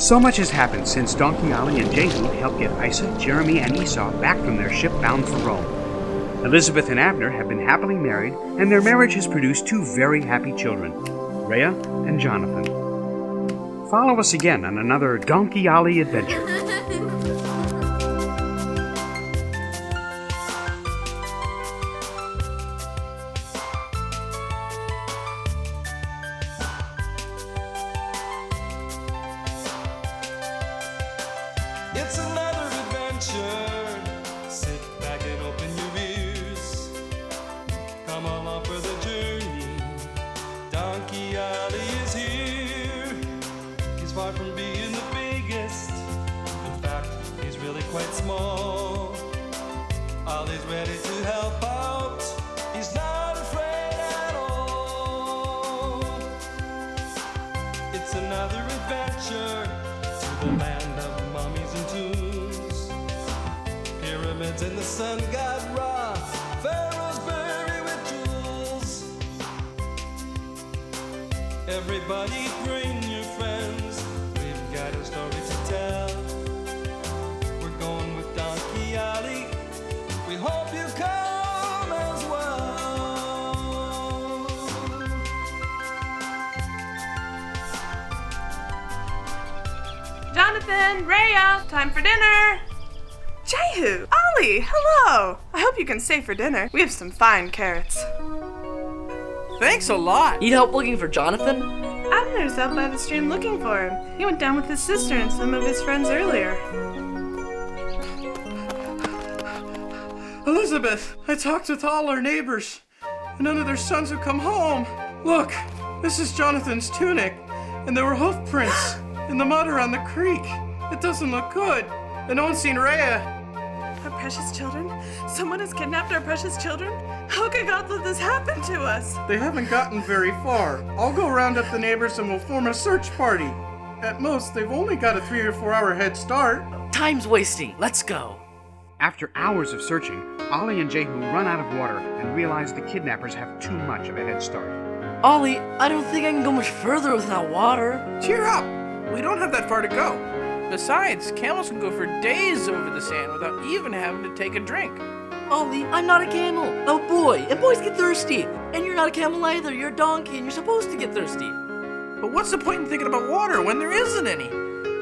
So much has happened since Donkey Ollie and Jehu helped get Isa, Jeremy, and Esau back from their ship bound for Rome. Elizabeth and Abner have been happily married, and their marriage has produced two very happy children, Rhea and Jonathan. Follow us again on another Donkey Ollie adventure. It's another adventure. Sit back and open your ears. Come along for the journey. Donkey Ollie is here. He's far from being the biggest. In fact, he's really quite small. Ollie's ready to help out. He's not afraid at all. It's another adventure to the land of mummies and tombs, pyramids in the sun god Ra, Pharaoh's buried with jewels. Everybody bring your friends, we've got a story to tell. We're going with Donkey Ollie, we hope you come as well. Jonathan, Rhea, time for dinner! Jehu, Ollie, hello! I hope you can stay for dinner. We have some fine carrots. Thanks a lot. Need help looking for Jonathan? Abner's out by the stream looking for him. He went down with his sister and some of his friends earlier. Elizabeth, I talked with all our neighbors, and none of their sons have come home. Look, this is Jonathan's tunic, and there were hoof prints in the mud around the creek. It doesn't look good. And no one's seen Rhea. Our precious children? Someone has kidnapped our precious children? How could God let this happen to us? They haven't gotten very far. I'll go round up the neighbors and we'll form a search party. At most, they've only got a 3 or 4 hour head start. Time's wasting. Let's go. After hours of searching, Ollie and Jehu run out of water and realize the kidnappers have too much of a head start. Ollie, I don't think I can go much further without water. Cheer up! We don't have that far to go. Besides, camels can go for days over the sand without even having to take a drink. Ollie, I'm not a camel. I'm a boy, and boys get thirsty. And you're not a camel either. You're a donkey, and you're supposed to get thirsty. But what's the point in thinking about water when there isn't any?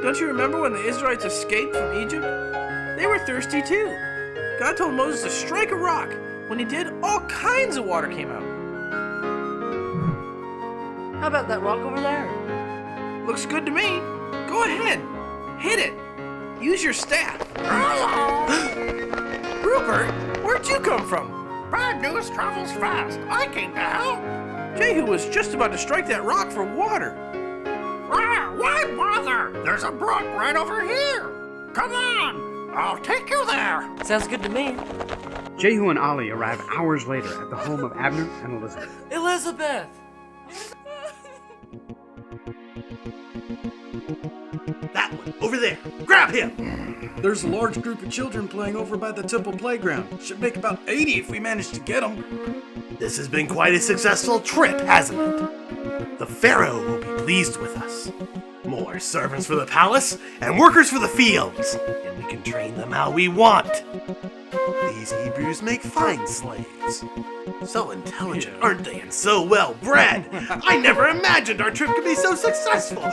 Don't you remember when the Israelites escaped from Egypt? They were thirsty too. God told Moses to strike a rock. When he did, all kinds of water came out. How about that rock over there? Looks good to me. Go ahead. Hit it. Use your staff. Rupert, where'd you come from? Bad news travels fast. I came to help. Jehu was just about to strike that rock for water. Why bother? There's a brook right over here. Come on. I'll take you there. Sounds good to me. Jehu and Ollie arrive hours later at the home of Abner and Elizabeth. Elizabeth! That one, over there. Grab him! There's a large group of children playing over by the temple playground. Should make about 80 if we manage to get them. This has been quite a successful trip, hasn't it? The Pharaoh will be pleased with us. More servants for the palace and workers for the fields. And we can train them how we want. These Hebrews make fine slaves. So intelligent, aren't they? And so well bred. I never imagined our trip could be so successful.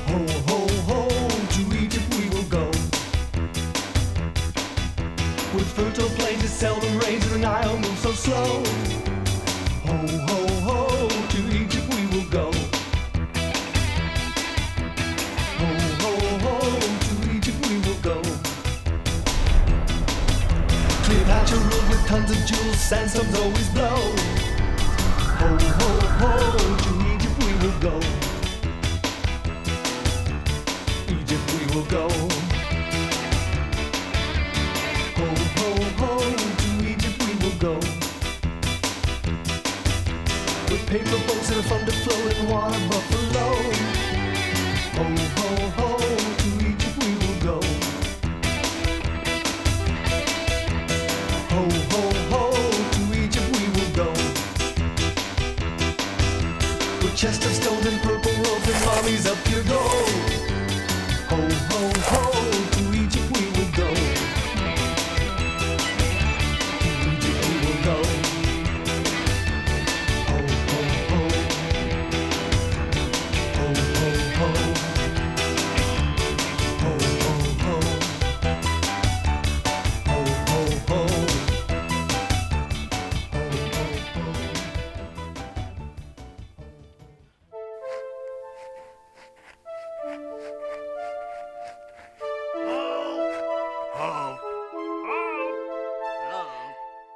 Ho, ho, ho, to Egypt we will go. With fertile plains, it seldom rains, and the Nile moves so slow. Ho, ho, ho, to Egypt we will go. Ho, ho, ho, to Egypt we will go. Cleopatra ruled with tons of jewels, sandstorms always blow. Ho, ho, ho, to Egypt we will go. Egypt we will go. paper boats and fun to floating water buffalo. Ho, ho, ho, to Egypt we will go. Ho, ho, ho, to Egypt we will go. With chest of stones and purple robes and mommies up your go. Ho, ho, ho, to Egypt we will go. To Egypt we will go. Ho, ho, ho. Ho, ho, ho. Ho, ho, ho. Ho, ho, ho.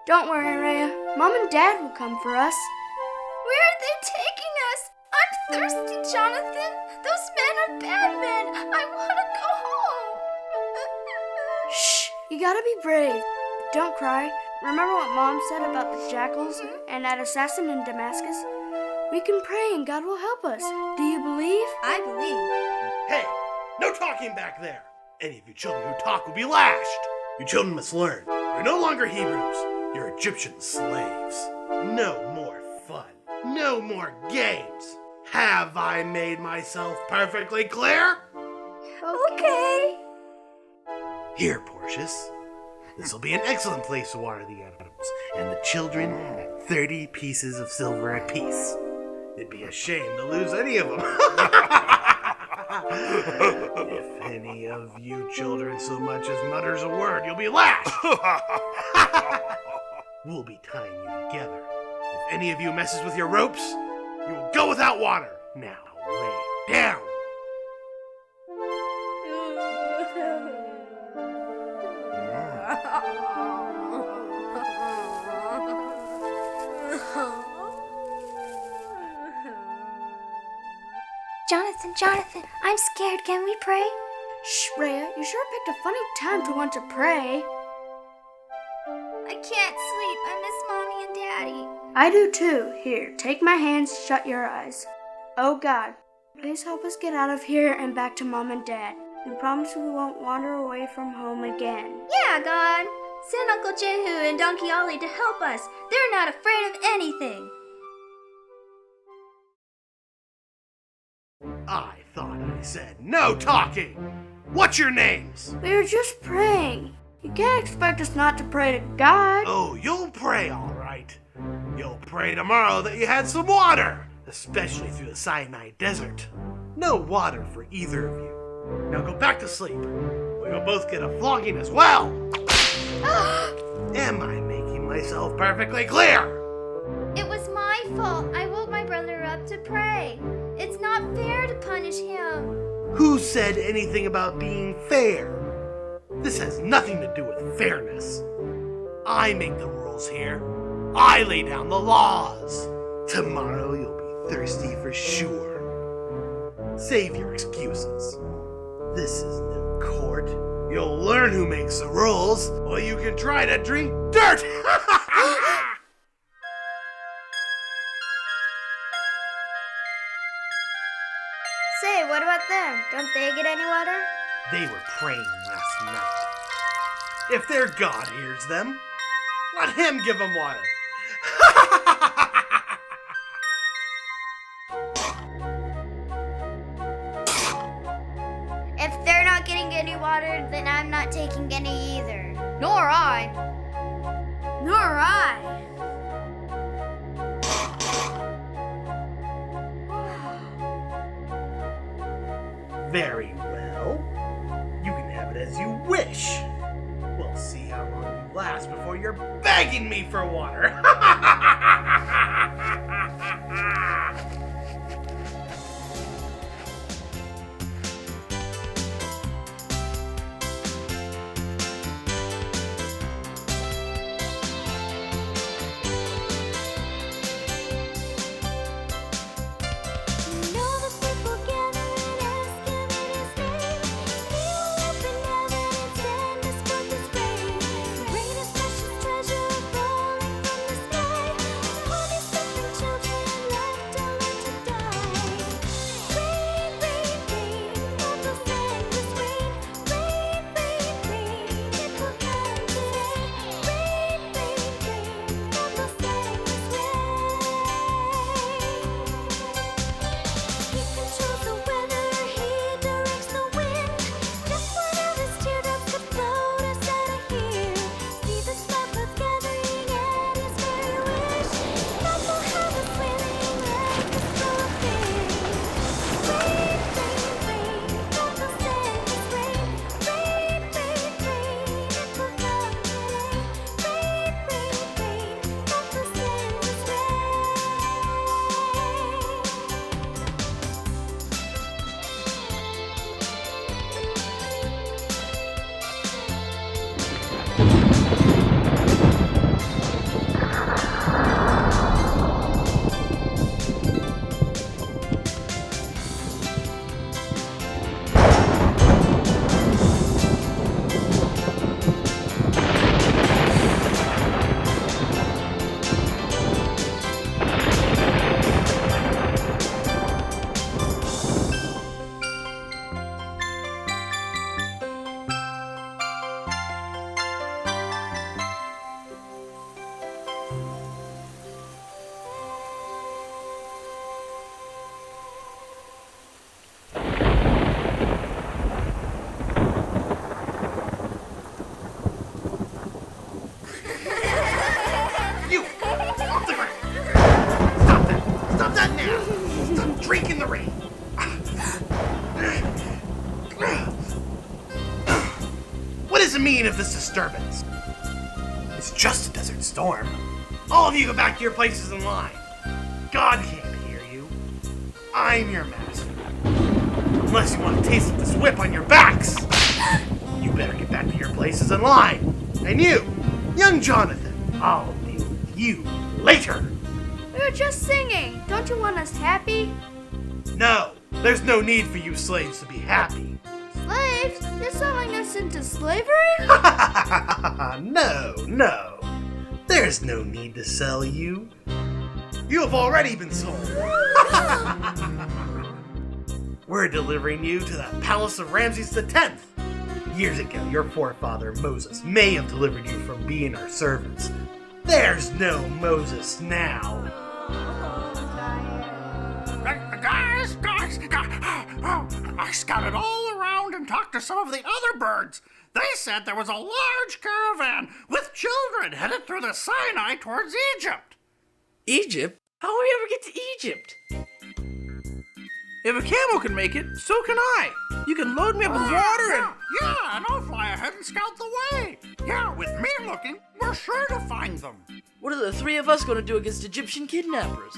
Don't worry, Rhea. Mom and Dad will come for us. Where are they taking us? I'm thirsty, Jonathan. Those men are bad men. I want to go home. Shh! You gotta be brave. Don't cry. Remember what Mom said about the jackals and that assassin in Damascus? We can pray and God will help us. Do you believe? I believe. Hey, no talking back there. Any of you children who talk will be lashed. You children must learn. You're no longer Hebrews. You're Egyptian slaves. No more fun. No more games. Have I made myself perfectly clear? Okay. Here, Portius. This will be an excellent place to water the animals, and the children at 30 pieces of silver apiece. It'd be a shame to lose any of them. If any of you children so much as mutters a word, you'll be lashed. We'll be tying you together. If any of you messes with your ropes, you will go without water. Now lay down. Jonathan, I'm scared. Can we pray? Shh, Rhea, you sure picked a funny time to want to pray. I can't sleep. I miss Mommy and Daddy. I do too. Here, take my hands, shut your eyes. Oh God, please help us get out of here and back to Mom and Dad. We promise we won't wander away from home again. Yeah, God. Send Uncle Jehu and Donkey Ollie to help us. They're not afraid of anything. I thought I said no talking. What's your names? We were just praying. You can't expect us not to pray to God. Oh, you'll pray all right. You'll pray tomorrow that you had some water, especially through the Sinai Desert. No water for either of you. Now go back to sleep. We'll both get a flogging as well. Am I making myself perfectly clear? It was my fault. I woke my brother up to pray. It's not fair to punish him. Who said anything about being fair? This has nothing to do with fairness. I make the rules here. I lay down the laws. Tomorrow you'll be thirsty for sure. Save your excuses. This is no court. You'll learn who makes the rules, or you can try to drink dirt! Say, what about them? Don't they get any water? They were praying last night. If their God hears them, let him give them water. If they're not getting any water, then I'm not taking any either. Nor I. Nor I. Very well. You can have it as you wish. We'll see how long you last before you're begging me for water. is the meaning of this disturbance? It's just a desert storm. All of you go back to your places in line. God can't hear you. I'm your master. Unless you want to taste of this whip on your backs. You better get back to your places in line. And you, young Jonathan, I'll deal with you later. We were just singing. Don't you want us happy? No, there's no need for you slaves to be happy. Slaves? You're selling us into slavery? No. There's no need to sell you. You have already been sold. We're delivering you to the palace of Ramses X. Years ago, your forefather Moses may have delivered you from being our servants. There's no Moses now. Guys! I scouted all around and talked to some of the other birds. They said there was a large caravan with children headed through the Sinai towards Egypt. Egypt? How will we ever get to Egypt? If a camel can make it, so can I. You can load me up with water and... Yeah, and I'll fly ahead and scout the way. Yeah, with me looking, we're sure to find them. What are the three of us going to do against Egyptian kidnappers?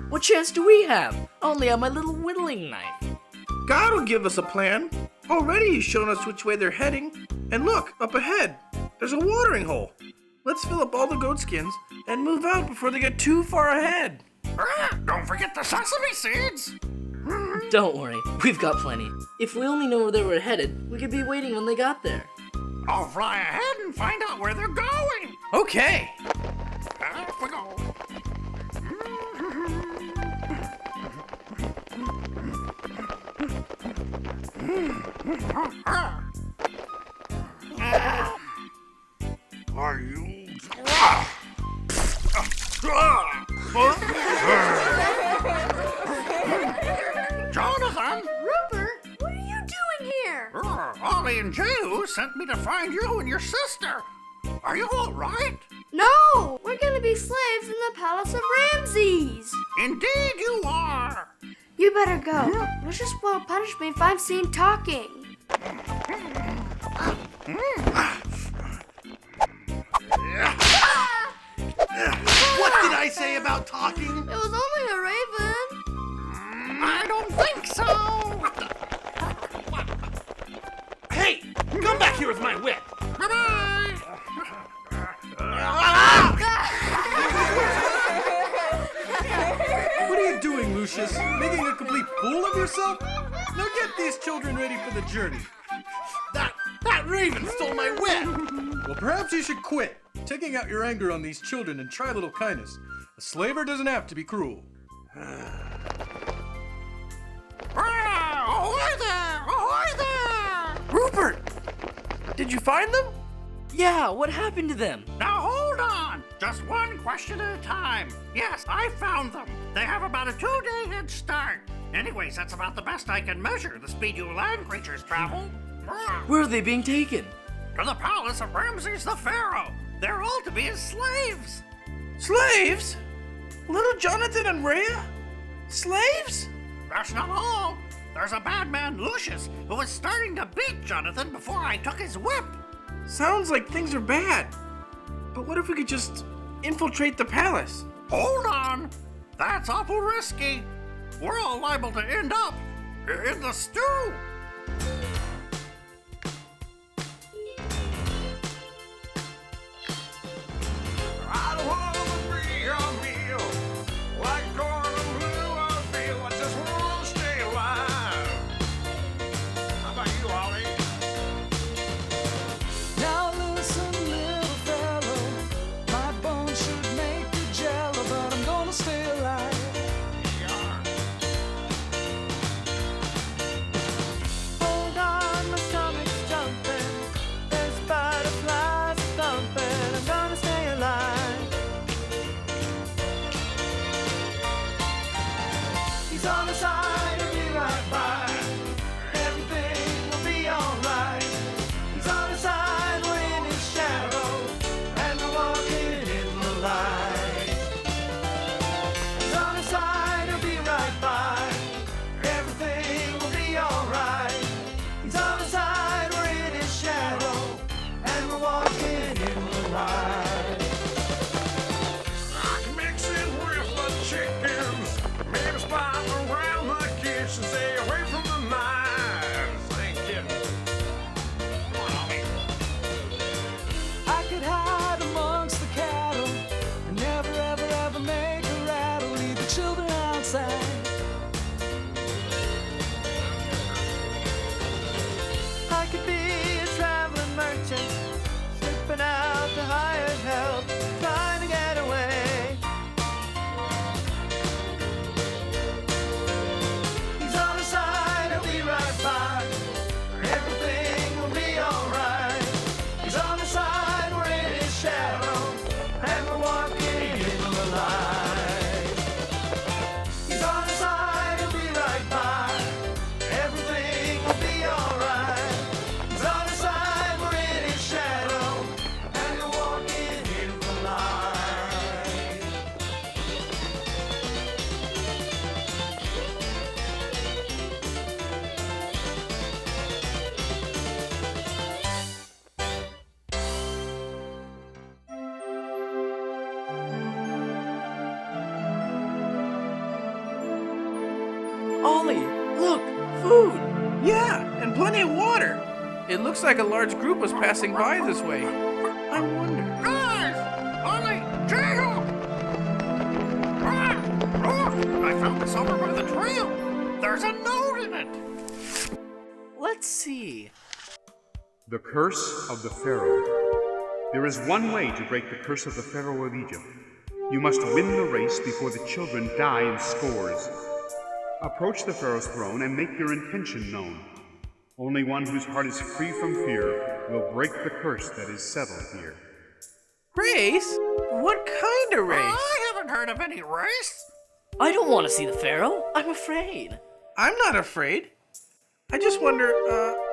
What chance do we have? I only have my little whittling knife. God will give us a plan. Already he's shown us which way they're heading. And look, up ahead, there's a watering hole. Let's fill up all the goat skins and move out before they get too far ahead. Don't forget the sesame seeds. Don't worry, we've got plenty. If we only know where they were headed, we could be waiting when they got there. I'll fly ahead and find out where they're going. Okay. Off we go. Are you... Jonathan! Rupert, what are you doing here? Ollie and Jehu sent me to find you and your sister. Are you all right? No, we're gonna be slaves in the palace of Ramses. Indeed you are. You better go. Lucius will punish me if I'm seen talking. What did I say about talking? It was only a raven. I don't think so. Hey, come back here with my whip. Bye-bye. What are you doing, Lucius? Making a complete fool of yourself? Now get these children ready for the journey. That raven stole my whip. Well, perhaps you should quit taking out your anger on these children and try a little kindness. A slaver doesn't have to be cruel. Ahoy there! Ahoy there! Rupert! Did you find them? Yeah, what happened to them? Now hold on! Just one question at a time. Yes, I found them. They have about a 2-day head start. Anyways, that's about the best I can measure the speed you land creatures travel. Where are they being taken? To the palace of Ramses the Pharaoh. They're all to be his slaves. Slaves? Little Jonathan and Rhea? Slaves? That's not all. There's a bad man, Lucius, who was starting to beat Jonathan before I took his whip. Sounds like things are bad. But what if we could just infiltrate the palace? Hold on. That's awful risky. We're all liable to end up in the stew. I don't want to be a meal like corn and blue. I feel I just want to stay alive. How about you, Ollie? Now listen, little fellow, my bones should make you jello, but I'm gonna stay alive. ride. I can mix it with the chickens, maybe spot around the kitchen, stay away from the knives. I ain't kidding. Come on, homie. I could hide amongst the cattle and never, ever, ever make a rattle. Leave the children outside. I could be a traveling merchant, slipping out to hired help, trying to get away. He's on the side, he'll be right by. Everything will be alright. He's on the side, we're in his shadow, and we're walking in the light. He's on the side, he'll be right by. Everything will be alright. He's on the side, we're in his shadow, and we're walking in the light. Ollie, look, food. Yeah, and plenty of water. It looks like a large group was passing by this way. I wonder. Guys! Ollie! Jehu! Ah! Look! I found this over by the trail. There's a note in it. Let's see. The Curse of the Pharaoh. There is one way to break the curse of the Pharaoh of Egypt. You must win the race before the children die in scores. Approach the Pharaoh's throne and make your intention known. Only one whose heart is free from fear will break the curse that is settled here. Race? What kind of race? I haven't heard of any race. I don't want to see the Pharaoh. I'm afraid. I'm not afraid. I just wonder,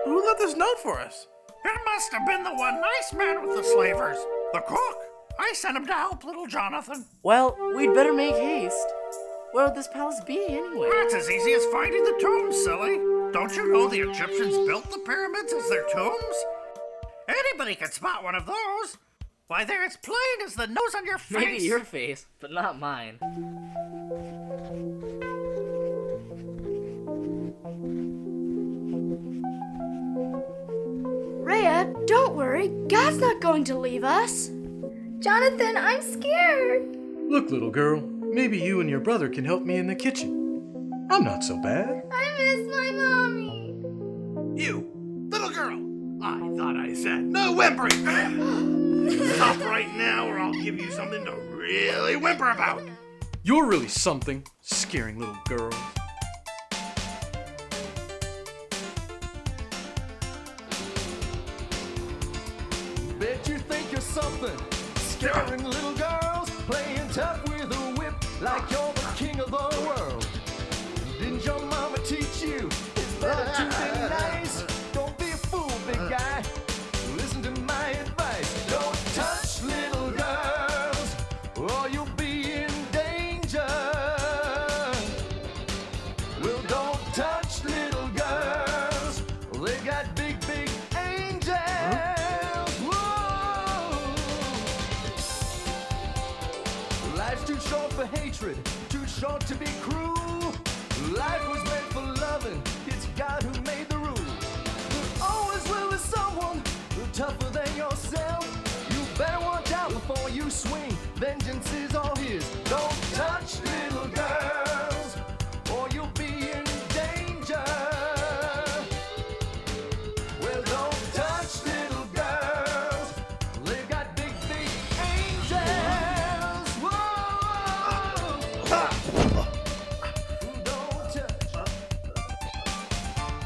who left this note for us? It must have been the one nice man with the slavers, the cook. I sent him to help little Jonathan. Well, we'd better make haste. Where would this palace be anyway? That's as easy as finding the tombs, silly. Don't you know the Egyptians built the pyramids as their tombs? Anybody can spot one of those. Why, they're as plain as the nose on your face. Maybe your face, but not mine. Rhea, don't worry. God's not going to leave us. Jonathan, I'm scared. Look, little girl, maybe you and your brother can help me in the kitchen. I'm not so bad. I miss my mommy. You, little girl. I thought I said no whimpering. Stop right now or I'll give you something to really whimper about. You're really something, scaring little girls. Bet you think you're something, scaring little girls, playing tough with a whip like you're the king of the world. Didn't your mama teach you it's better to be nice? Don't be a fool, big guy. Listen to my advice. Don't touch little girls, or you'll be in danger. Well, don't touch little girls. They got big, big angels. Whoa. Life's too short for hatred, too short to be cruel. Life was meant for loving. It's God who made the rules. But always will be someone tougher than yourself. You better watch out before you swing. Vengeance is all his. Don't touch little girls, or you'll be in danger. Well, don't touch little girls. They've got big, big angels. Whoa. Don't touch.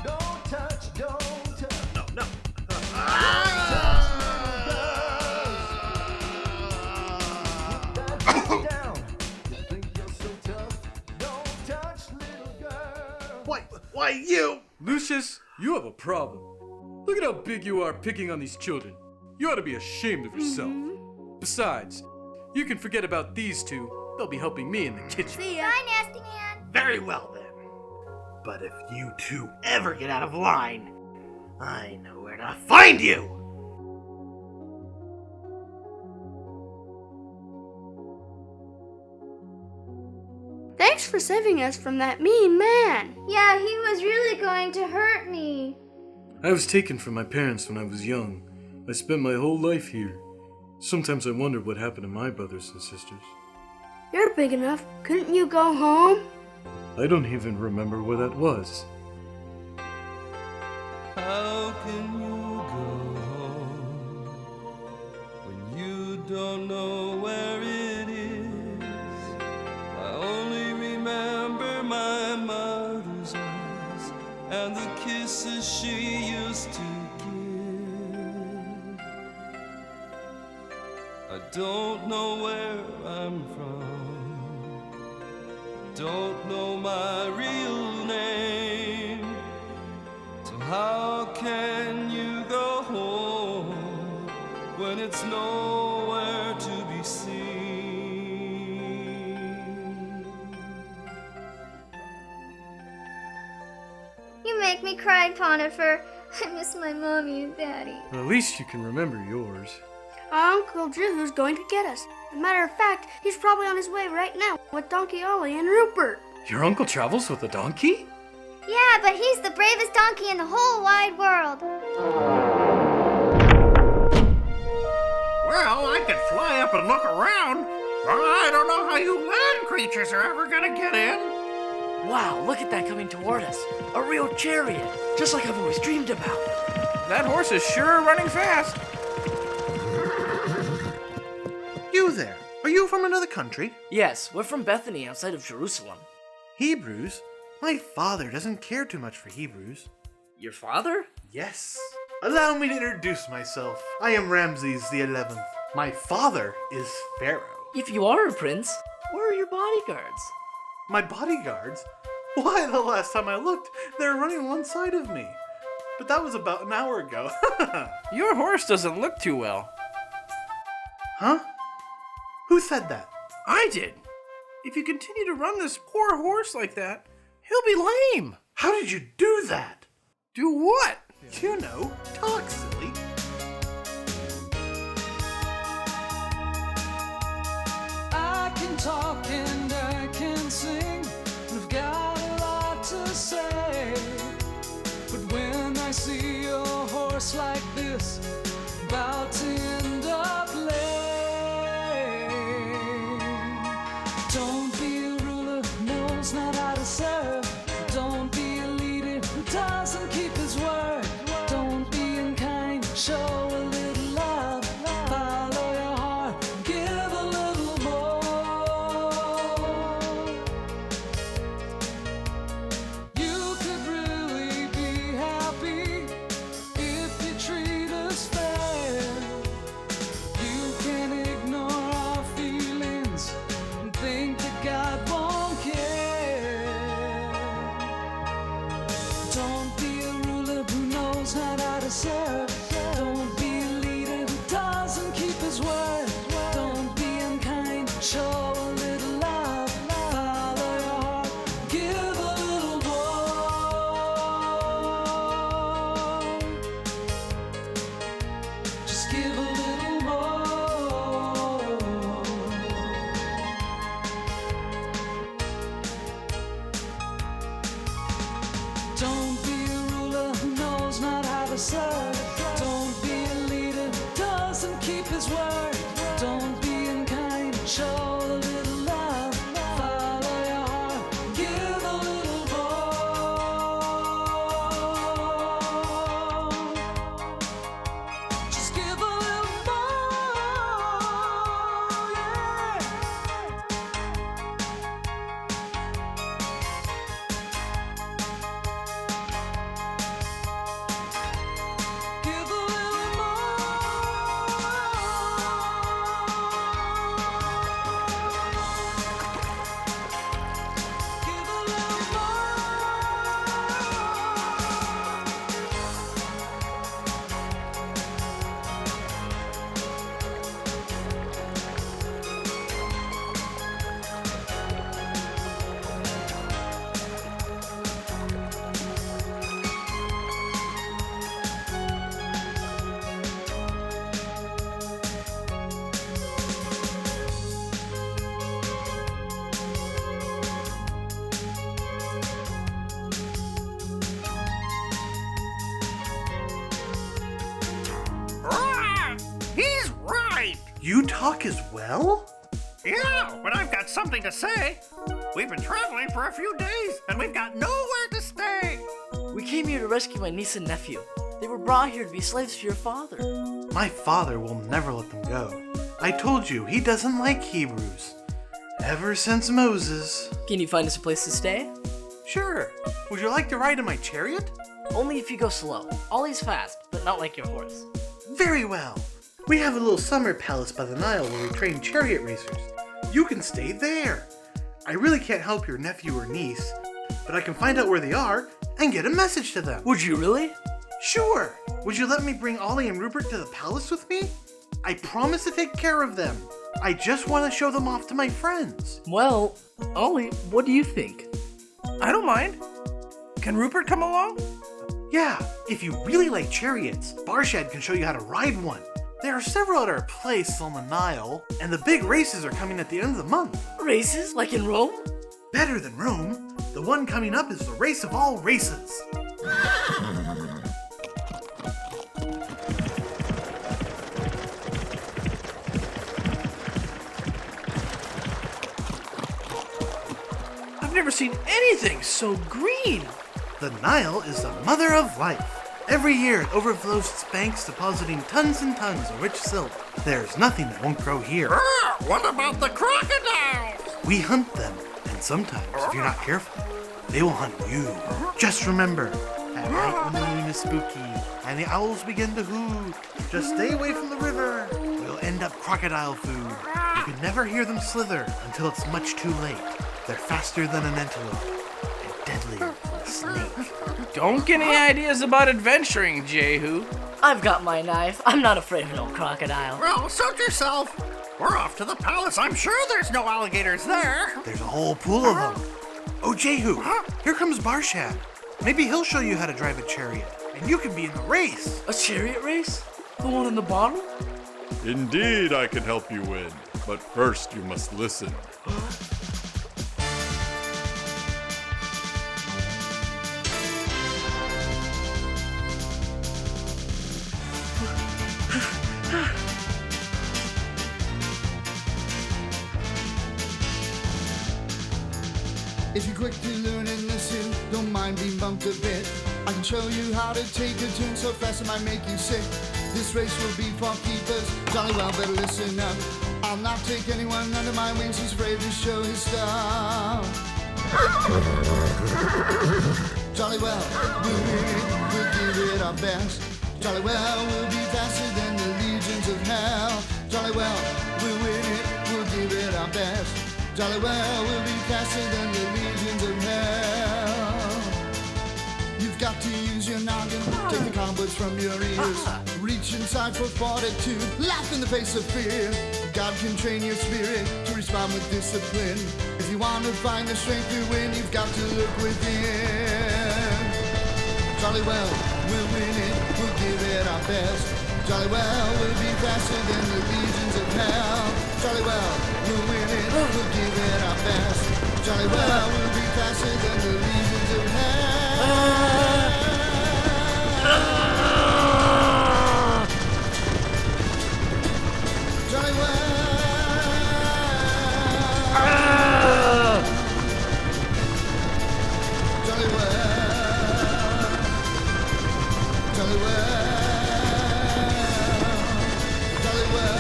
Don't touch. Don't touch. No, no. Down. You think you're so tough? Don't touch little girls. Why you? Lucius, you have a problem. Look at how big you are picking on these children. You ought to be ashamed of yourself. Besides, you can forget about these two. They'll be helping me in the kitchen. See ya. Bye, Nasty Man. Very well then. But if you two ever get out of line, I know where to find you. Thanks for saving us from that mean man. Yeah, he was really going to hurt me. I was taken from my parents when I was young. I spent my whole life here. Sometimes I wonder what happened to my brothers and sisters. You're big enough. Couldn't you go home? I don't even remember where that was. How can you go home when you don't know where it is? I only remember my mother's eyes and the kisses she used to give. I don't know where I'm from, don't know my real name. So how can you go home when it's nowhere to be seen? You make me cry, Potiphar. I miss my mommy and daddy. Well, at least you can remember yours. Our Uncle Jehu's going to get us. As a matter of fact, he's probably on his way right now with Donkey Ollie and Rupert. Your uncle travels with a donkey? Yeah, but he's the bravest donkey in the whole wide world. Well, I could fly up and look around, but I don't know how you land creatures are ever gonna get in. Wow, look at that coming toward us. A real chariot, just like I've always dreamed about. That horse is sure running fast. You there, are you from another country? Yes, we're from Bethany outside of Jerusalem. Hebrews? My father doesn't care too much for Hebrews. Your father? Yes. Allow me to introduce myself. I am Ramses the 11th. My father is Pharaoh. If you are a prince, where are your bodyguards? My bodyguards? Why, the last time I looked, they were running one side of me. But that was about an hour ago. Your horse doesn't look too well. Huh? Who said that? I did. If you continue to run this poor horse like that, he'll be lame. How did you do that? Do what? You know, talk, silly. I can talk and I can sing. We've got a lot to say. But when I see a horse like this, about to end up lame. Don't be a ruler who knows not how to serve. Don't be a leader who doesn't keep his word. Don't be unkind, You talk as well? Yeah, but I've got something to say. We've been traveling for a few days, and we've got nowhere to stay. We came here to rescue my niece and nephew. They were brought here to be slaves for your father. My father will never let them go. I told you, he doesn't like Hebrews. Ever since Moses. Can you find us a place to stay? Sure. Would you like to ride in my chariot? Only if you go slow. Ollie's fast, but not like your horse. Very well. We have a little summer palace by the Nile where we train chariot racers. You can stay there. I really can't help your nephew or niece, but I can find out where they are and get a message to them. Would you really? Sure. Would you let me bring Ollie and Rupert to the palace with me? I promise to take care of them. I just want to show them off to my friends. Well, Ollie, what do you think? I don't mind. Can Rupert come along? Yeah, if you really like chariots, Barshad can show you how to ride one. There are several at our place on the Nile, and the big races are coming at the end of the month. Races? Like in Rome? Better than Rome. The one coming up is the race of all races. I've never seen anything so green. The Nile is the mother of life. Every year it overflows its banks, depositing tons and tons of rich silk. There's nothing that won't grow here. What about the crocodiles? We hunt them, and sometimes, if you're not careful, they will hunt you. Just remember, at night when the moon is spooky and the owls begin to hoot, just stay away from the river. You'll end up crocodile food. You can never hear them slither until it's much too late. They're faster than an antelope and deadlier than a snake. Don't get any ideas about adventuring, Jehu. I've got my knife. I'm not afraid of no crocodile. Well, suit yourself. We're off to the palace. I'm sure there's no alligators there. There's a whole pool of them. Oh, Jehu, here comes Barshad. Maybe he'll show you how to drive a chariot, and you can be in the race. A chariot race? The one in the bottle? Indeed, I can help you win, but first you must listen. If you quickly learn and listen, don't mind being bumped a bit. I can show you how to take a turn so fast it might make you sick. This race will be for keepers, jolly well, better listen up. I'll not take anyone under my wings who's afraid to show his stuff. Jolly well, we'll win it, we'll give it our best. Jolly well, we'll be faster than the legions of hell. Jolly well, we'll win it, we'll give it our best. Jolly well, we'll be faster than the legions of hell. You've got to use your noggin, take the cobwebs from your ears. Reach inside for fortitude, laugh in the face of fear. God can train your spirit to respond with discipline. If you want to find the strength to win, you've got to look within. Jolly well, we'll win it, we'll give it our best. Jolly well, we'll be faster than the legions of hell. Jolly well, we'll win it, we'll give it our best. Jolly well, we'll be faster than the legions of hell. Jolly well. Jolly well. Jolly well. Jolly well.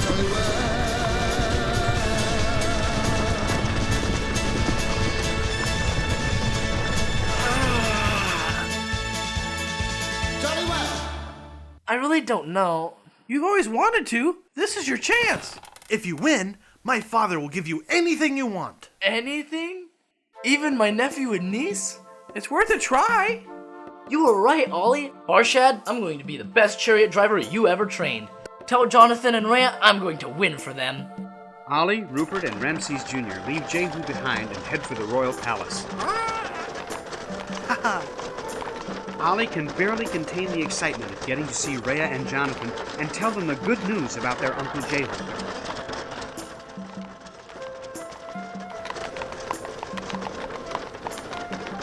Jolly well. Jolly well. I really don't know. You've always wanted to. This is your chance. If you win, my father will give you anything you want. Anything? Even my nephew and niece? It's worth a try. You were right, Ollie. Barshad, I'm going to be the best chariot driver you ever trained. Tell Jonathan and Rhea I'm going to win for them. Ollie, Rupert, and Ramses Jr. leave Jehu behind and head for the royal palace. Ollie can barely contain the excitement of getting to see Rhea and Jonathan and tell them the good news about their Uncle Jehu.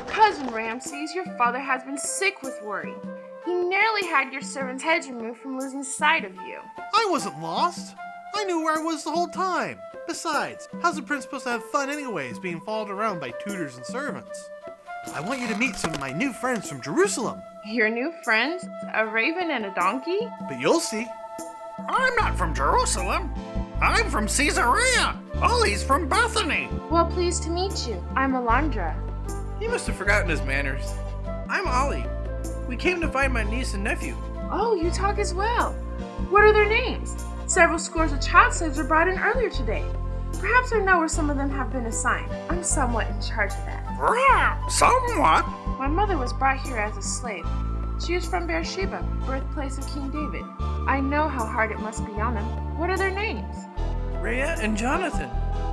Cousin Ramses, your father has been sick with worry. He nearly had your servant's heads removed from losing sight of you. I wasn't lost. I knew where I was the whole time. Besides, how's a prince supposed to have fun anyways, being followed around by tutors and servants? I want you to meet some of my new friends from Jerusalem. Your new friends? A raven and a donkey? But you'll see. I'm not from Jerusalem. I'm from Caesarea. Ollie's from Bethany. Well, pleased to meet you. I'm Alondra. He must have forgotten his manners. I'm Ollie. We came to find my niece and nephew. Oh, you talk as well. What are their names? Several scores of child slaves were brought in earlier today. Perhaps I know where some of them have been assigned. I'm somewhat in charge of that. Somewhat? My mother was brought here as a slave. She is from Beersheba, birthplace of King David. I know how hard it must be on them. What are their names? Rhea and Jonathan.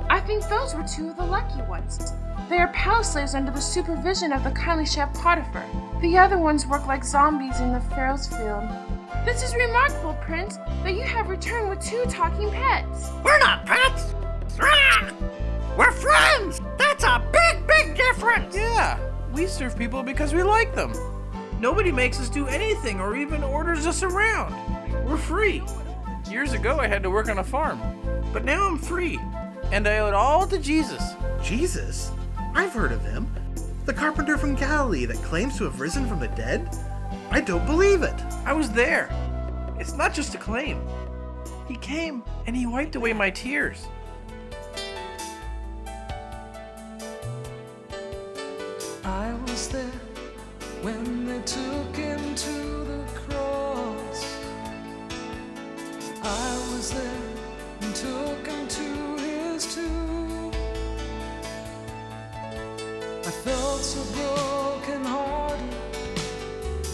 I think those were two of the lucky ones. They are palace slaves under the supervision of the kindly chef Potiphar. The other ones work like zombies in the Pharaoh's field. This is remarkable, Prince, that you have returned with two talking pets. We're not pets. We're friends. That's a big, big difference. Yeah, we serve people because we like them. Nobody makes us do anything or even orders us around. We're free. Years ago, I had to work on a farm, but now I'm free, and I owe it all to Jesus. Jesus? I've heard of him. The carpenter from Galilee that claims to have risen from the dead? I don't believe it. I was there. It's not just a claim. He came and he wiped away my tears. I was there when they took him to the cross. I was there and took him to his tomb. I felt so broken hearted,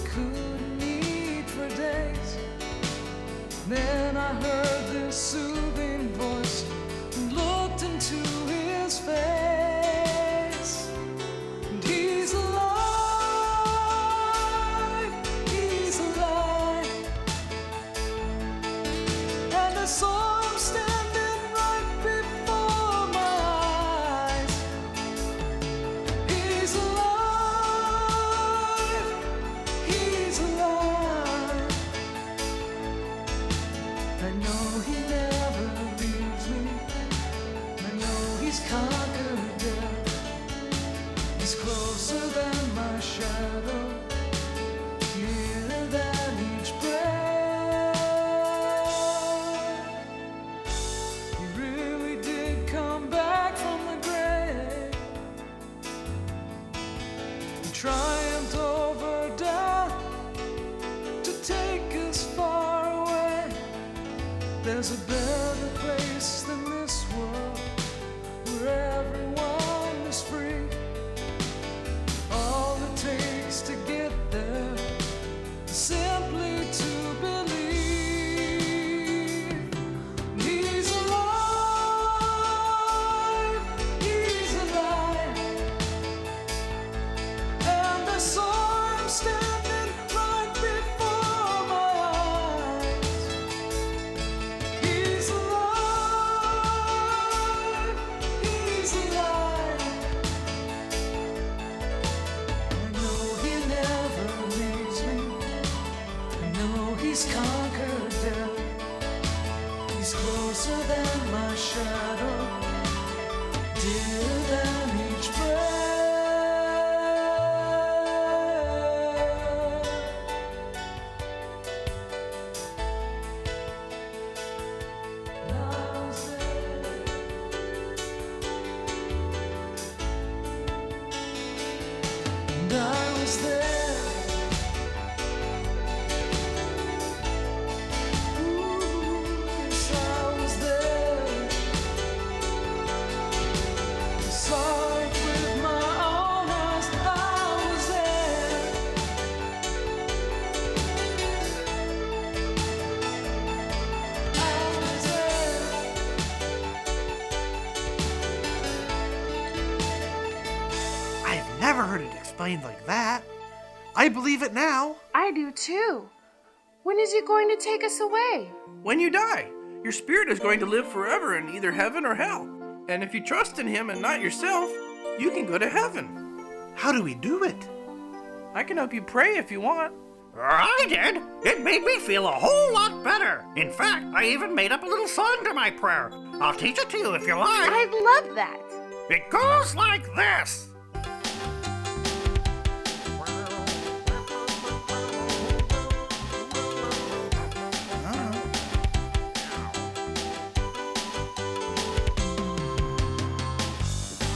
couldn't eat for days. Then I heard this soothing voice and looked into his face. And he's alive, he's alive. And I saw him standing right before my eyes. He's alive, he's alive. I know he never leaves me. I know he's conquered death. He's closer than my shadow, nearer than each breath. He really did come back from the grave. He triumphed over death to take us far away. There's a better place than this world, where everyone is free. All it takes to get there is simply to believe. He's alive, he's alive. And I saw him standing right before my eyes. He's alive, he's alive. I know he never leaves me. I know he's conquered death. He's closer than my shadow, dearer than each breath. And I was there. And I was there. Ooh, yes, I was there. I saw it with my own eyes. I was there. I was there. I've never heard it explained like that. I believe it now. I do too. When is he going to take us away? When you die, your spirit is going to live forever in either heaven or hell. And if you trust in him and not yourself, you can go to heaven. How do we do it? I can help you pray if you want. I did. It made me feel a whole lot better. In fact, I even made up a little song to my prayer. I'll teach it to you if you like. I'd love that. It goes like this.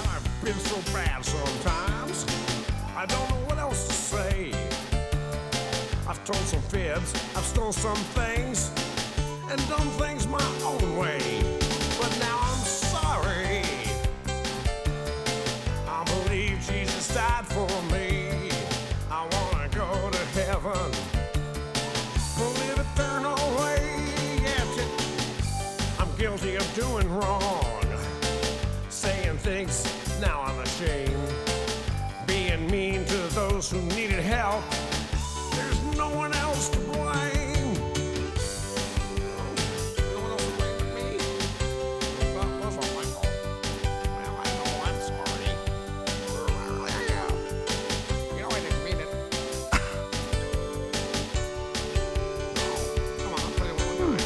I've been so bad sometimes, I don't know what else to say. I've told some fibs, I've stolen some things, and done things my own way. But now I'm sorry. I believe Jesus died for me. I wanna go to heaven, live eternal way. Yeah, I'm guilty of doing wrong, saying things now I'm ashamed, being mean to those who needed help. There's no one else to blame. No one else to blame but me. Well, that's all my fault. Well, I know I'm sorry. You know I didn't mean it. Come on, I'll play it one more time.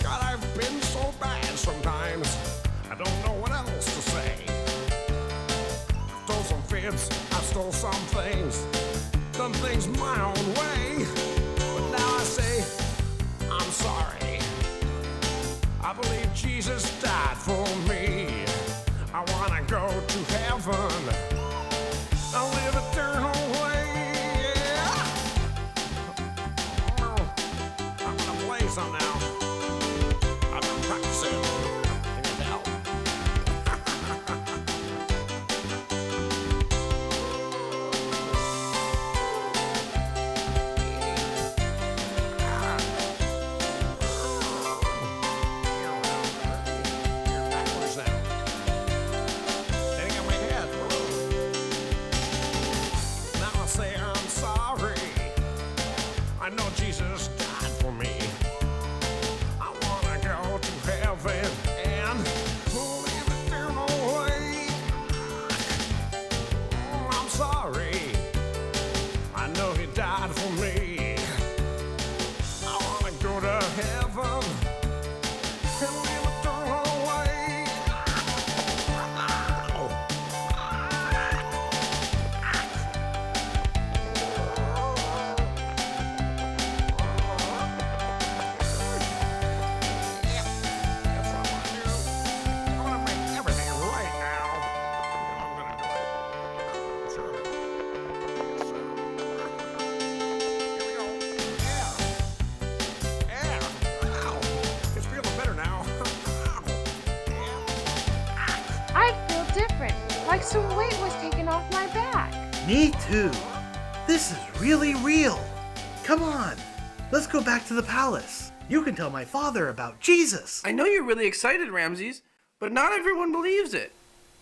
God, I've been so bad sometimes. I don't know what else to say. I've told some fibs, I've stole some things, done things my own way. But now I say, I'm sorry. I believe Jesus died for me. I wanna go to heaven, I'll live eternal way. Yeah. I'm gonna play some now. I've been practicing. You can tell. You're backwards now. Hitting on my head. Now I say I'm sorry. I know Jesus died for me. I wanna go to heaven and live eternal way. I'm sorry. I know he died for me. I wanna go to heaven and live eternal way. That's what I wanna do. I wanna make everything right now. I'm gonna do it. Sure. Yes, sir. Here we go. Yeah. Yeah. Ow. It's feeling better now. Ow. Yeah. I feel different, like some weight was taken off my back. Me too. This is really real. Come on, let's go back to the palace. You can tell my father about Jesus. I know you're really excited, Ramses, but not everyone believes it.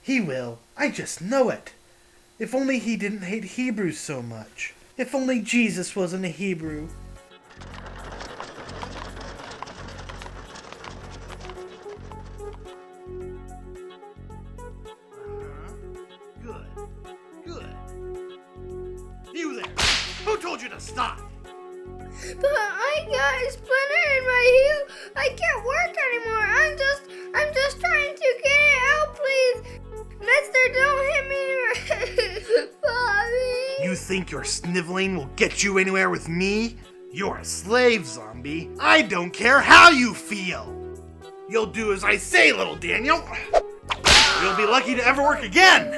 He will. I just know it. If only he didn't hate Hebrews so much. If only Jesus wasn't a Hebrew. Good. Good. You there. Who told you to stop? But I got a splinter in my heel. I can't work anymore. I'm just trying to get it out, please. Mister, don't hit me. Bobby. You think your sniveling will get you anywhere with me? You're a slave, zombie. I don't care how you feel. You'll do as I say, little Daniel. You'll be lucky to ever work again.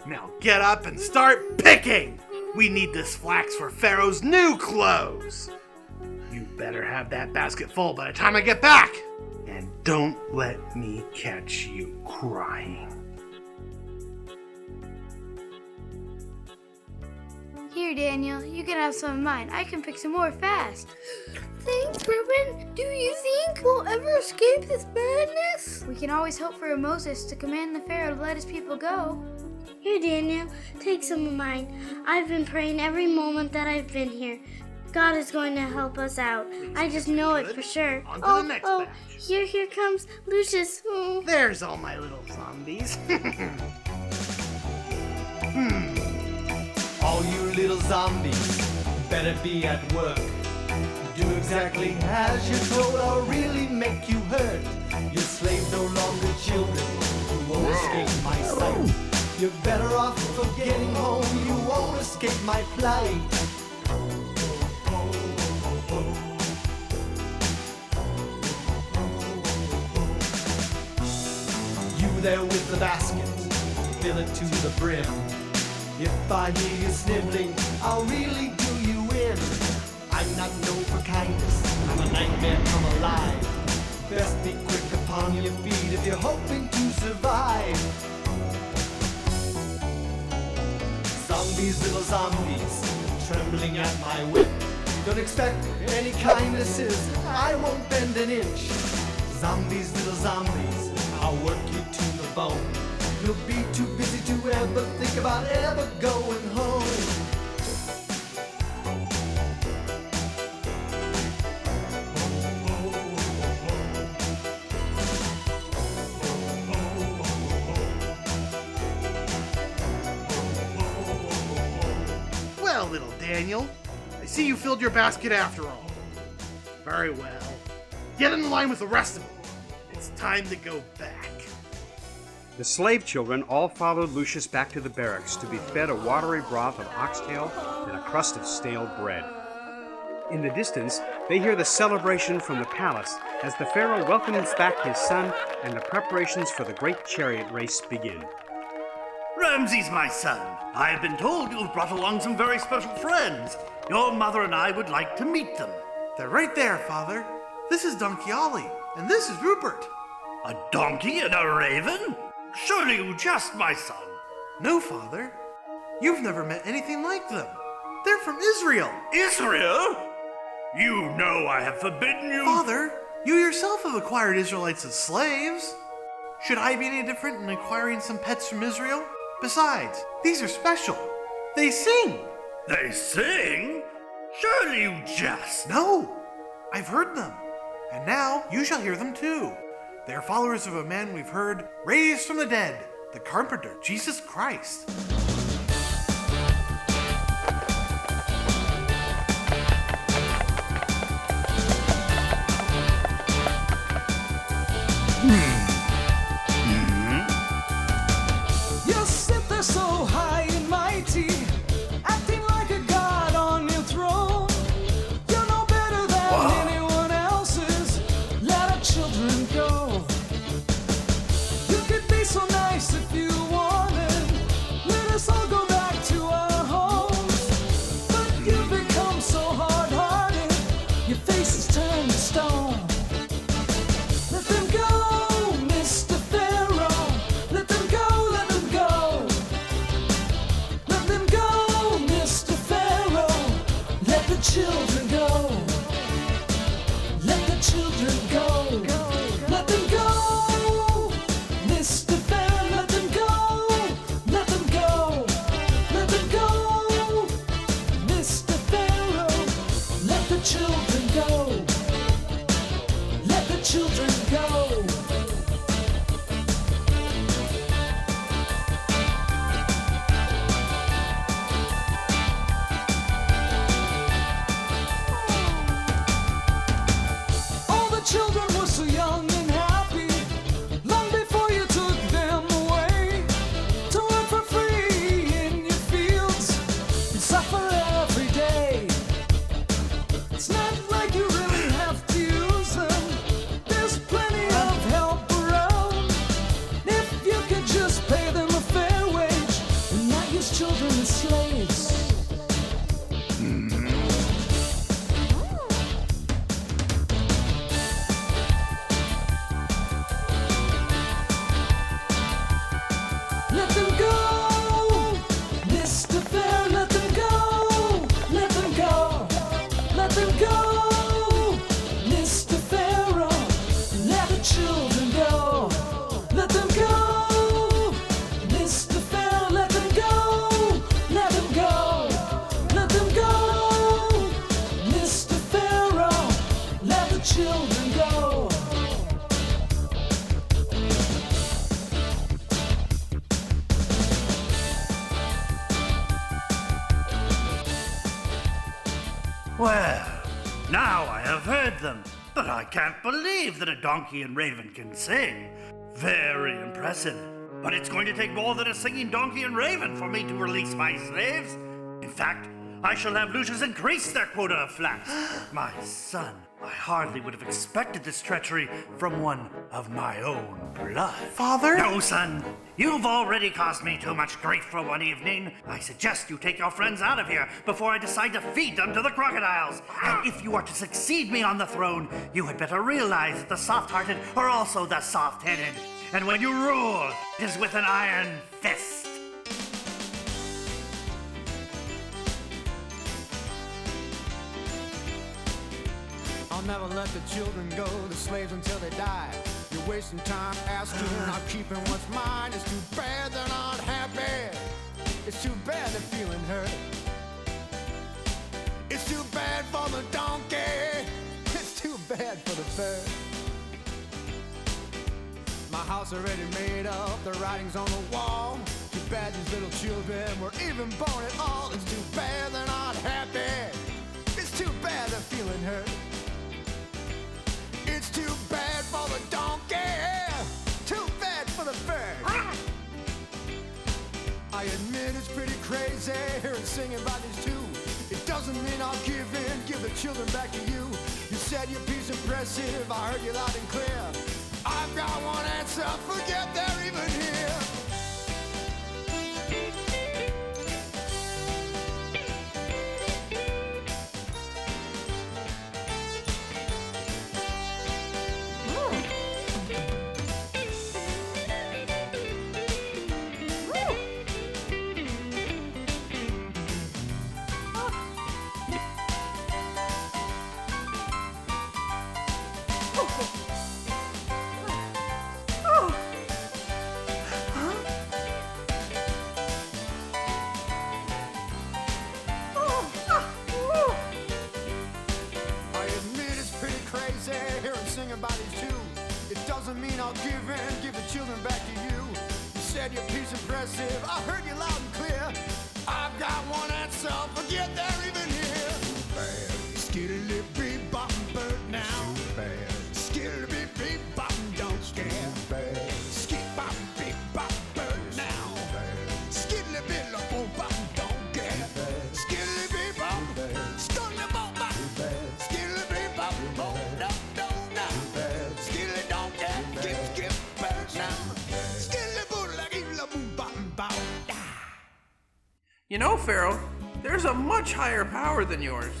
Now get up and start picking. We need this flax for Pharaoh's new clothes. You better have that basket full by the time I get back. And don't let me catch you crying. Here, Daniel, you can have some of mine. I can pick some more fast. Thanks, Reuben. Do you think we'll ever escape this madness? We can always hope for a Moses to command the Pharaoh to let his people go. Here, Daniel, take some of mine. I've been praying every moment that I've been here. God is going to help us out. I just know it for sure. On to the next batch. Here comes Lucius. Oh. There's all my little zombies. All you little zombies, better be at work. Do exactly as you're told, or really make you hurt. Your slave no longer children, you won't escape my sight. You're better off for getting home, you won't escape my plight. You there with the basket, fill it to the brim. If I hear you sniveling, I'll really do you in. I'm not known for kindness, I'm a nightmare come alive. Best be quick upon your feet if you're hoping to survive. Zombies, little zombies, trembling at my whip. Don't expect any kindnesses, I won't bend an inch. Zombies, little zombies, I'll work you to the bone. You'll be too busy to ever think about ever going home. Well, little Daniel, I see you filled your basket after all. Very well. Get in line with the rest of them. It's time to go back. The slave children all followed Lucius back to the barracks to be fed a watery broth of oxtail and a crust of stale bread. In the distance, they hear the celebration from the palace as the pharaoh welcomes back his son and the preparations for the great chariot race begin. Ramses, my son, I have been told you have brought along some very special friends. Your mother and I would like to meet them. They're right there, Father. This is Donkey Ollie, and this is Rupert. A donkey and a raven? Surely you jest, my son. No, Father. You've never met anything like them. They're from Israel. Israel? You know I have forbidden you. Father, you yourself have acquired Israelites as slaves. Should I be any different in acquiring some pets from Israel? Besides, these are special. They sing. They sing? Surely you jest. No, I've heard them. And now you shall hear them too. They are followers of a man we've heard raised from the dead, the carpenter, Jesus Christ. You sit there so high and mighty, acting like a god on your throne. You're no better than anyone else's. Let our children go. You could be so nice if you wanted. Let us all go back to our homes. But you've become so hard-hearted, your face is turned to stone. Let them go, Mr. Pharaoh. Let them go, let them go. Let them go, Mr. Pharaoh. Let the children go. Let the children go. Let them go, Mr. Pharaoh. Let them go. Let them go. Let them go, Mr. Pharaoh. Let the children go. Let the children go. Well, now I have heard them, but I can't believe that a donkey and raven can sing. Very impressive. But it's going to take more than a singing donkey and raven for me to release my slaves. In fact, I shall have Lucius increase their quota of flats. My son, I hardly would have expected this treachery from one of my own blood. Father? No, son. You've already caused me too much grief for one evening. I suggest you take your friends out of here before I decide to feed them to the crocodiles. And if you are to succeed me on the throne, you had better realize that the soft-hearted are also the soft-headed. And when you rule, it is with an iron fist. I'll never let the children go, the slaves until they die. You're wasting time asking, not keeping what's mine. It's too bad they're not happy. It's too bad they're feeling hurt. It's too bad for the donkey. It's too bad for the bird. My house already made up, the writing's on the wall. Too bad these little children were even born at all. It's too bad they're not happy. It's too bad they're feeling hurt. It's too bad for the donkey, too bad for the bird. I admit it's pretty crazy hearing singing by these two. It doesn't mean I'll give in, give the children back to you. You said your piece impressive, I heard you loud and clear. I've got one answer, forget they're even here. I'll give in, give the children back to you. You said your piece impressive, I heard you loud and clear. I've got one answer, forget they're even here. Bad. Skiddly beep boppin' bird now. Bad. Skiddly beep beep boppin' don't scare. Bad. Skid boppin' beep boppin' bird now. Bad. Skiddly beep boppin' boppin' don't care. Skiddly beep boppin'. Skiddly boppin' boppin'. Skiddly beep boppin' boppin' don't now. Skiddly don't care. Skip bird now. Skiddly boop like evil boom boppin' bow. You know, Pharaoh, there's a much higher power than yours.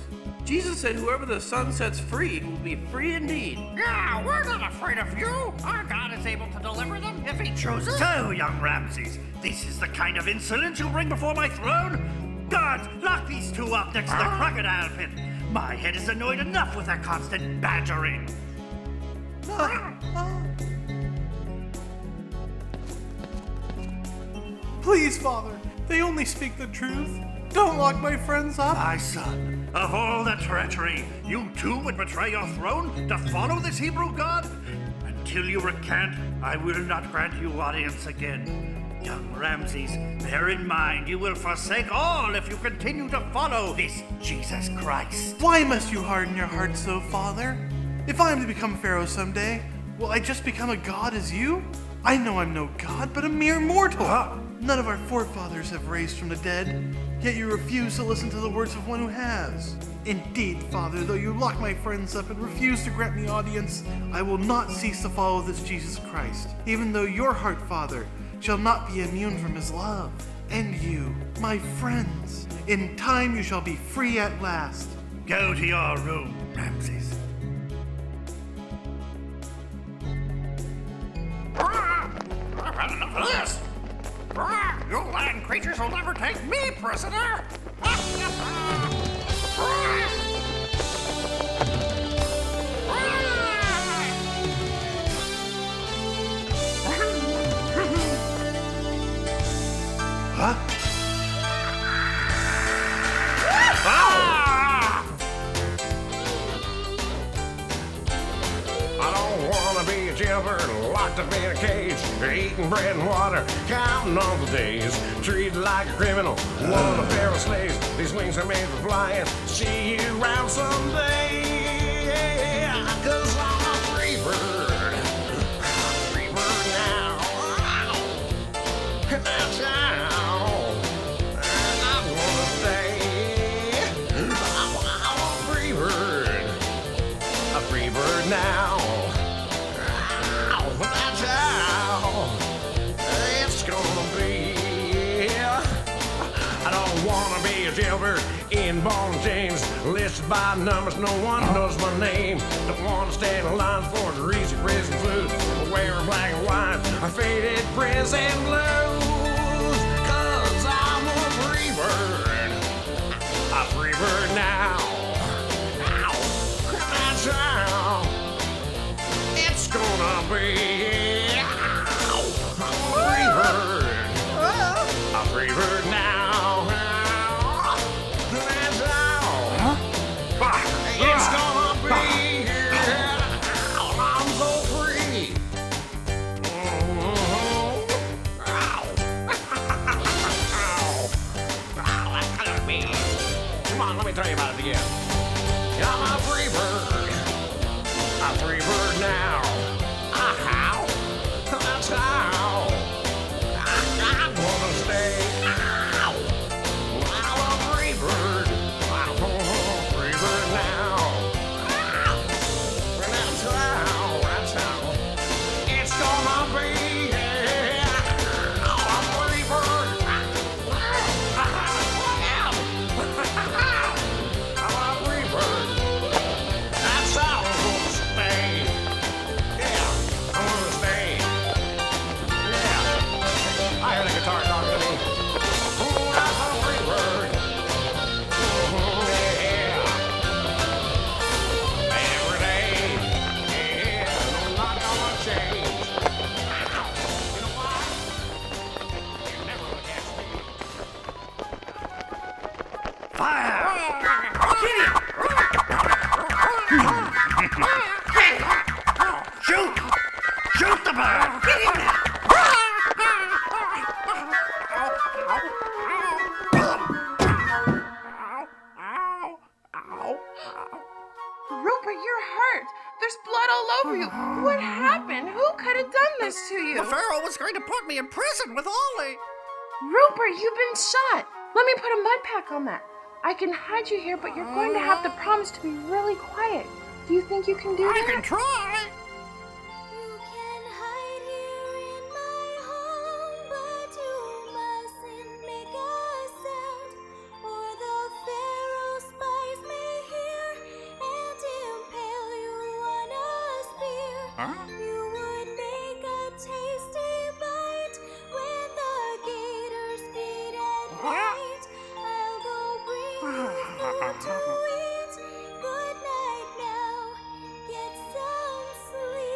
Jesus said whoever the Son sets free will be free indeed. Yeah, we're not afraid of you. Our God is able to deliver them if he chooses. So, young Ramses, this is the kind of insolence you bring before my throne? Guards, lock these two up next to the crocodile pit. My head is annoyed enough with their constant badgering. Please, Father, they only speak the truth. Don't lock my friends up. My son, of all the treachery, you too would betray your throne to follow this Hebrew god? Until you recant, I will not grant you audience again. Young Ramses, bear in mind you will forsake all if you continue to follow this Jesus Christ. Why must you harden your heart so, Father? If I am to become Pharaoh someday, will I just become a god as you? I know I'm no god, but a mere mortal. None of our forefathers have raised from the dead, yet you refuse to listen to the words of one who has. Indeed, Father, though you lock my friends up and refuse to grant me audience, I will not cease to follow this Jesus Christ, even though your heart, Father, shall not be immune from his love. And you, my friends, in time you shall be free at last. Go to your room, Ramses. I've had enough of this. You land creatures will never take me prisoner. Huh? I don't wanna be jibbered like locked up in a cage, eating bread and water, counting all the days. Treated like a criminal, one of Pharaoh's slaves. These wings are made for flying. See you around someday. 'Cause I'm a free bird. Free bird now. That's how I wanna stay. I'm a free bird. A free bird now. That's how it's gonna be. I don't wanna be a jailbird in ball and chains, listed by numbers, no one knows my name. Don't wanna stand in line for greasy prison food, wearing black and white, I faded prison blues. 'Cause I'm a free bird now. That's how it's gonna be. A free bird now. That's how it's gonna be. I'm so free. That's gonna be. Come on, let me tell you about it again. I'm a free bird. A free bird now. How? That's how I wanna stay. I'm a free bird. I'm a free bird now. That's how it's gonna be. I'm a free bird. I'm a free bird. That's how I'm gonna stay. Yeah, I'm gonna stay. Yeah. I hear the guitar talking to me. Ooh, I'm a free bird. Ooh, yeah. Every day. Yeah, I'm not gonna change. You know why? You're never gonna catch me. Fire! Shoot! Shoot the bird! Get him now! Rupert, you're hurt. There's blood all over you. What happened? Who could have done this to you? The Pharaoh was going to put me in prison with Ollie. Rupert, you've been shot. Let me put a mud pack on that. I can hide you here, but you're going to have to promise to be really quiet. Do you think you can do that? I can try. You can hide here in my home, but you mustn't make a sound, or the Pharaoh spies may hear and impale you on a spear. You would make a tasty bite when the gators feed at night. I'll go bring you food to eat. Good night now. Get some sleep.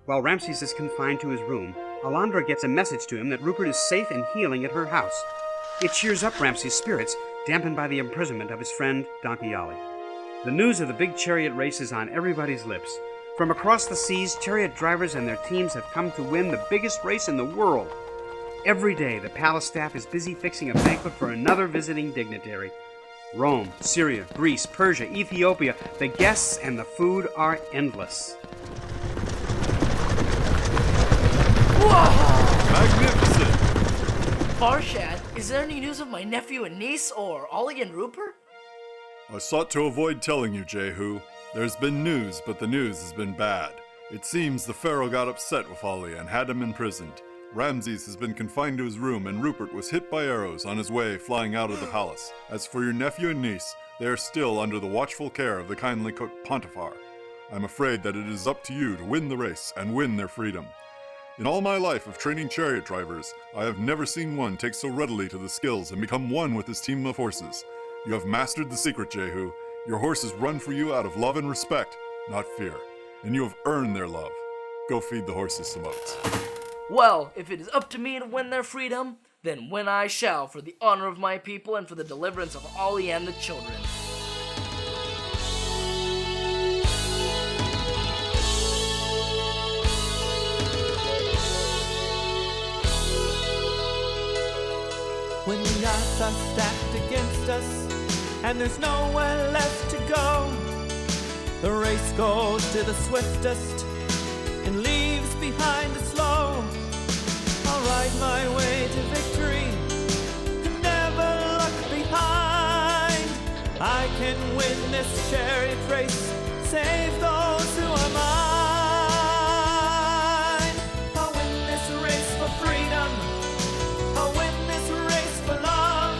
While Ramses is confined to his room, Alondra gets a message to him that Rupert is safe and healing at her house. It cheers up Ramses' spirits, dampened by the imprisonment of his friend Donkey Ollie. The news of the big chariot race is on everybody's lips. From across the seas, chariot drivers and their teams have come to win the biggest race in the world. Every day, the palace staff is busy fixing a banquet for another visiting dignitary. Rome, Syria, Greece, Persia, Ethiopia, the guests and the food are endless. Magnificent! Farshad, is there any news of my nephew and niece, or Ollie and Rupert? I sought to avoid telling you, Jehu. There's been news, but the news has been bad. It seems the Pharaoh got upset with Ollie and had him imprisoned. Ramses has been confined to his room, and Rupert was hit by arrows on his way flying out of the palace. As for your nephew and niece, they are still under the watchful care of the kindly cook Pontifar. I'm afraid that it is up to you to win the race and win their freedom. In all my life of training chariot drivers, I have never seen one take so readily to the skills and become one with his team of horses. You have mastered the secret, Jehu. Your horses run for you out of love and respect, not fear. And you have earned their love. Go feed the horses some oats. Well, if it is up to me to win their freedom, then win I shall, for the honor of my people and for the deliverance of Ollie and the children. When the odds are stacked against us and there's nowhere left to go, the race goes to the swiftest and leaves behind the slow. I'll ride my way to victory and never look behind. I can win this chariot race, save those who are mine. I'll win this race for freedom, I'll win this race for love.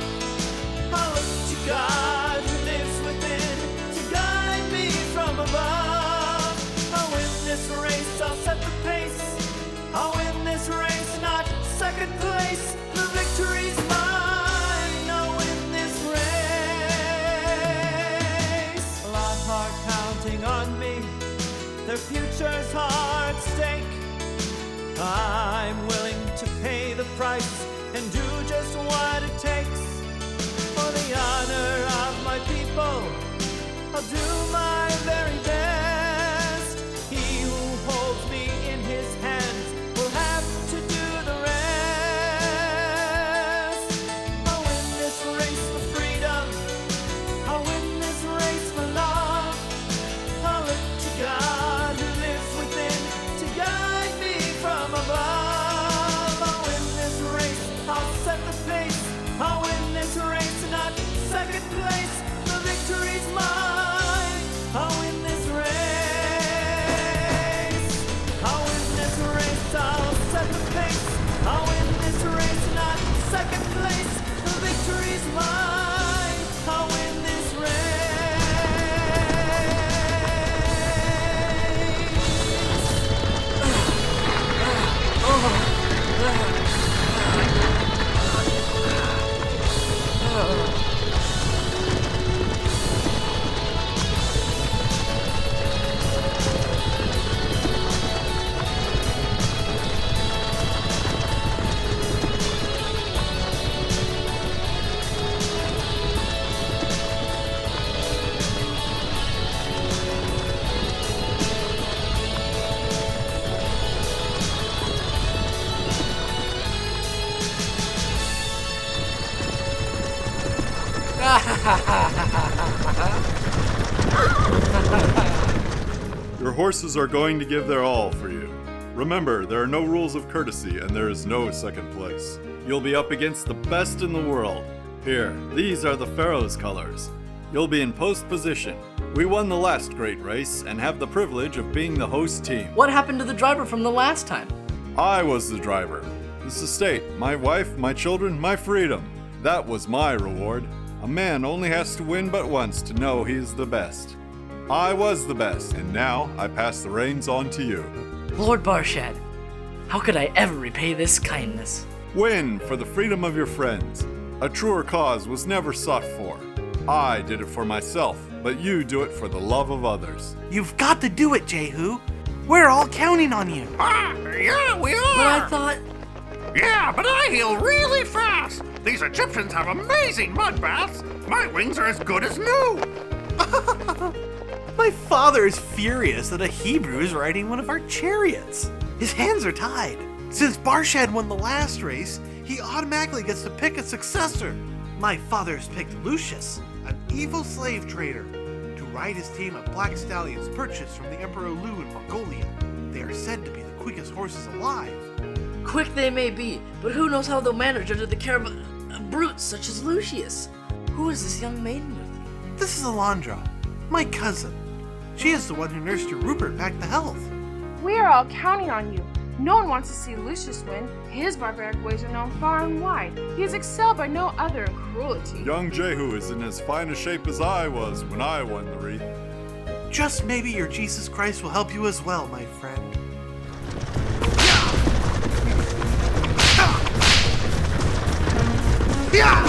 I'll look to God who lives within to guide me from above. I'll win this race, I'll set the pace. I'll win this race, not second place. The victory's mine. I'll win this race. A lot are counting on me, their futures are at stake. I'm willing to pay the price and do just what it takes. For the honor of my people, I'll do my very best. He who holds me in his hands will have to do the rest. I'll win this race for freedom, I'll win this race for love. I'll look to God who lives within to guide me from above. I'll win this race, I'll set the pace. I'll win this race, not second place. The victory's mine. I'll win this race. I'll win this race, I'll set the pace. I'll win this race, not second place. The victory's mine. I'll win this Your horses are going to give their all for you. Remember, there are no rules of courtesy and there is no second place. You'll be up against the best in the world. Here, these are the Pharaoh's colors. You'll be in post position. We won the last great race and have the privilege of being the host team. What happened to the driver from the last time? I was the driver. This estate, my wife, my children, my freedom. That was my reward. A man only has to win but once to know he is the best. I was the best, and now I pass the reins on to you. Lord Barshad, how could I ever repay this kindness? Win for the freedom of your friends. A truer cause was never sought for. I did it for myself, but you do it for the love of others. You've got to do it, Jehu. We're all counting on you. Yeah, we are. But I thought... Yeah, but I heal really fast. These Egyptians have amazing mud baths. My wings are as good as new. My father is furious that a Hebrew is riding one of our chariots. His hands are tied. Since Barshad won the last race, he automatically gets to pick a successor. My father has picked Lucius, an evil slave trader, to ride his team of black stallions purchased from the Emperor Lu in Mongolia. They are said to be the quickest horses alive. Quick they may be, but who knows how they'll manage under the care of brutes such as Lucius? Who is this young maiden with you? This is Alondra, my cousin. She is the one who nursed your Rupert back to health. We are all counting on you. No one wants to see Lucius win. His barbaric ways are known far and wide. He is excelled by no other in cruelty. Young Jehu is in as fine a shape as I was when I won the wreath. Just maybe your Jesus Christ will help you as well, my friend. Yeah!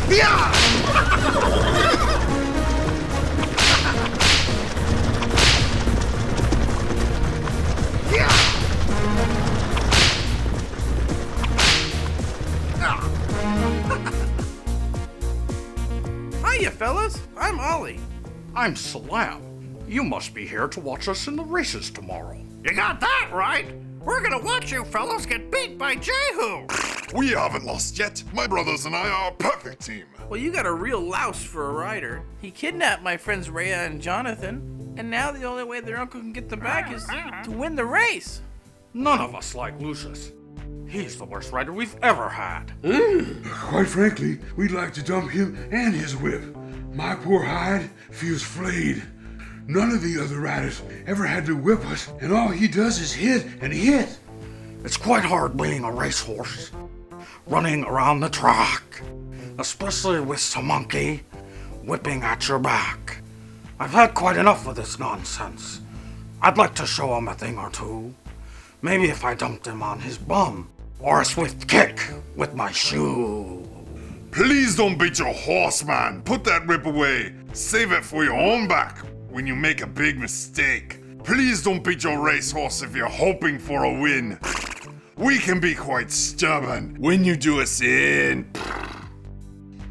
Yeah! fellas. I'm Ollie. I'm Salam. You must be here to watch us in the races tomorrow. You got that right. We're gonna watch you fellows get beat by Jehu. We haven't lost yet. My brothers and I are a perfect team. Well, you got a real louse for a rider. He kidnapped my friends Rhea and Jonathan, and now the only way their uncle can get them back is to win the race. None of us like Lucius. He's the worst rider we've ever had. Quite frankly, we'd like to dump him and his whip. My poor hide feels flayed. None of the other riders ever had to whip us, and all he does is hit and hit. It's quite hard being a racehorse, running around the track, especially with some monkey whipping at your back. I've had quite enough of this nonsense. I'd like to show him a thing or two. Maybe if I dumped him on his bum, or a swift kick with my shoe. Please don't beat your horse, man. Put that whip away. Save it for your own back when you make a big mistake. Please don't beat your racehorse if you're hoping for a win. We can be quite stubborn when you do us in.